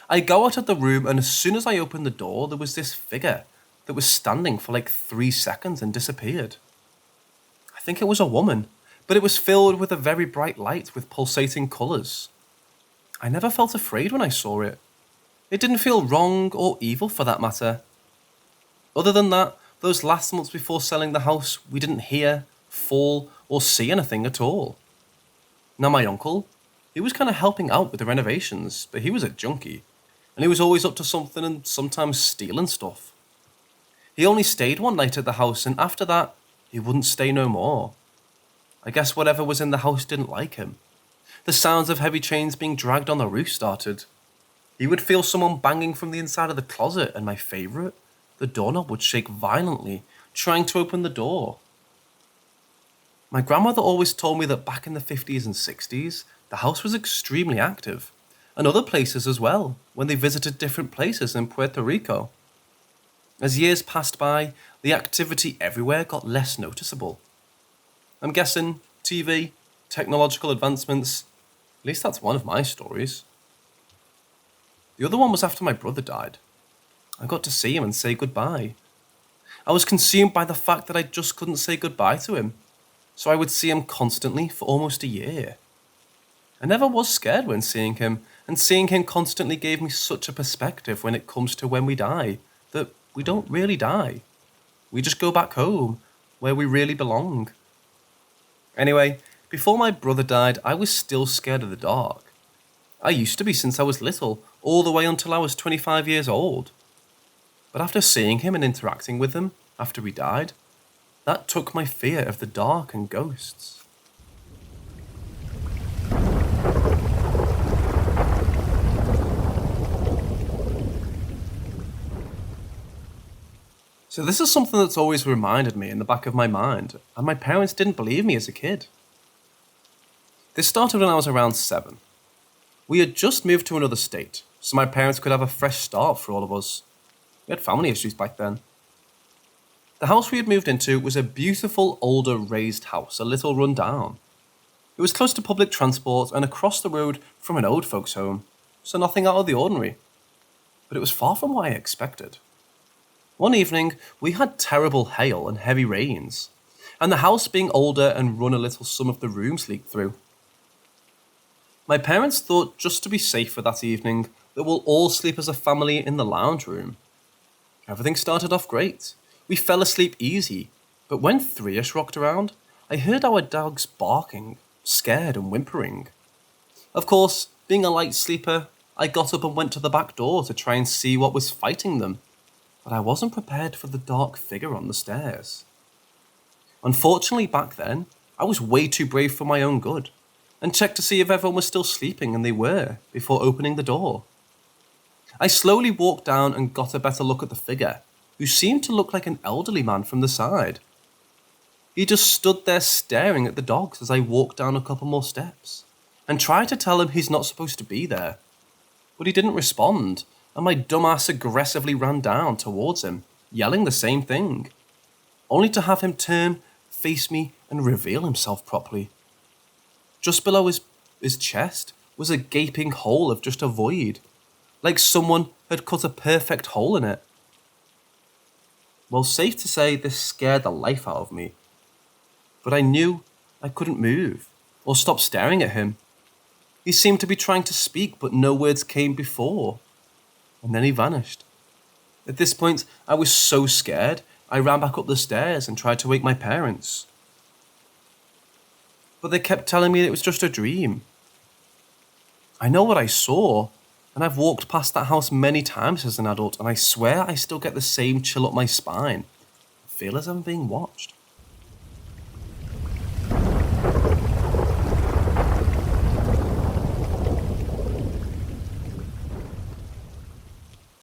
I go out of the room and as soon as I opened the door, there was this figure that was standing for like 3 seconds and disappeared. I think it was a woman, but it was filled with a very bright light with pulsating colours. I never felt afraid when I saw it. It didn't feel wrong or evil for that matter. Other than that, those last months before selling the house, we didn't hear, fall, or see anything at all. Now my uncle, he was kind of helping out with the renovations, but he was a junkie, and he was always up to something and sometimes stealing stuff. He only stayed one night at the house, and after that, he wouldn't stay no more. I guess whatever was in the house didn't like him. The sounds of heavy chains being dragged on the roof started. He would feel someone banging from the inside of the closet, and my favourite, the doorknob would shake violently, trying to open the door. My grandmother always told me that back in the 50s and 60s, the house was extremely active, and other places as well, when they visited different places in Puerto Rico. As years passed by, the activity everywhere got less noticeable. I'm guessing TV, technological advancements, at least that's one of my stories. The other one was after my brother died. I got to see him and say goodbye. I was consumed by the fact that I just couldn't say goodbye to him, so I would see him constantly for almost a year. I never was scared when seeing him, and seeing him constantly gave me such a perspective when it comes to when we die, that we don't really die. We just go back home, where we really belong. Anyway, before my brother died, I was still scared of the dark. I used to be since I was little, all the way until I was 25 years old. But after seeing him and interacting with him, after he died, that took my fear of the dark and ghosts. So this is something that's always reminded me in the back of my mind, and my parents didn't believe me as a kid. This started when I was around 7. We had just moved to another state, so my parents could have a fresh start for all of us. We had family issues back then. The house we had moved into was a beautiful older raised house, a little run down. It was close to public transport and across the road from an old folks' home, so nothing out of the ordinary. But it was far from what I expected. One evening, we had terrible hail and heavy rains, and the house being older and run a little, some of the rooms leaked through. My parents thought, just to be safe for that evening, that we'll all sleep as a family in the lounge room. Everything started off great. We fell asleep easy, but when 3ish rocked around, I heard our dogs barking, scared and whimpering. Of course, being a light sleeper, I got up and went to the back door to try and see what was fighting them, but I wasn't prepared for the dark figure on the stairs. Unfortunately, back then, I was way too brave for my own good, and checked to see if everyone was still sleeping, and they were, before opening the door. I slowly walked down and got a better look at the figure, who seemed to look like an elderly man from the side. He just stood there staring at the dogs as I walked down a couple more steps, and tried to tell him he's not supposed to be there. But he didn't respond, and my dumbass aggressively ran down towards him, yelling the same thing, only to have him turn, face me, and reveal himself properly. Just below his chest was a gaping hole of just a void, like someone had cut a perfect hole in it. Well, safe to say this scared the life out of me, but I knew I couldn't move or stop staring at him. He seemed to be trying to speak, but no words came before, and then he vanished. At this point, I was so scared, I ran back up the stairs and tried to wake my parents. But they kept telling me it was just a dream. I know what I saw, and I've walked past that house many times as an adult, and I swear I still get the same chill up my spine. I feel as I'm being watched.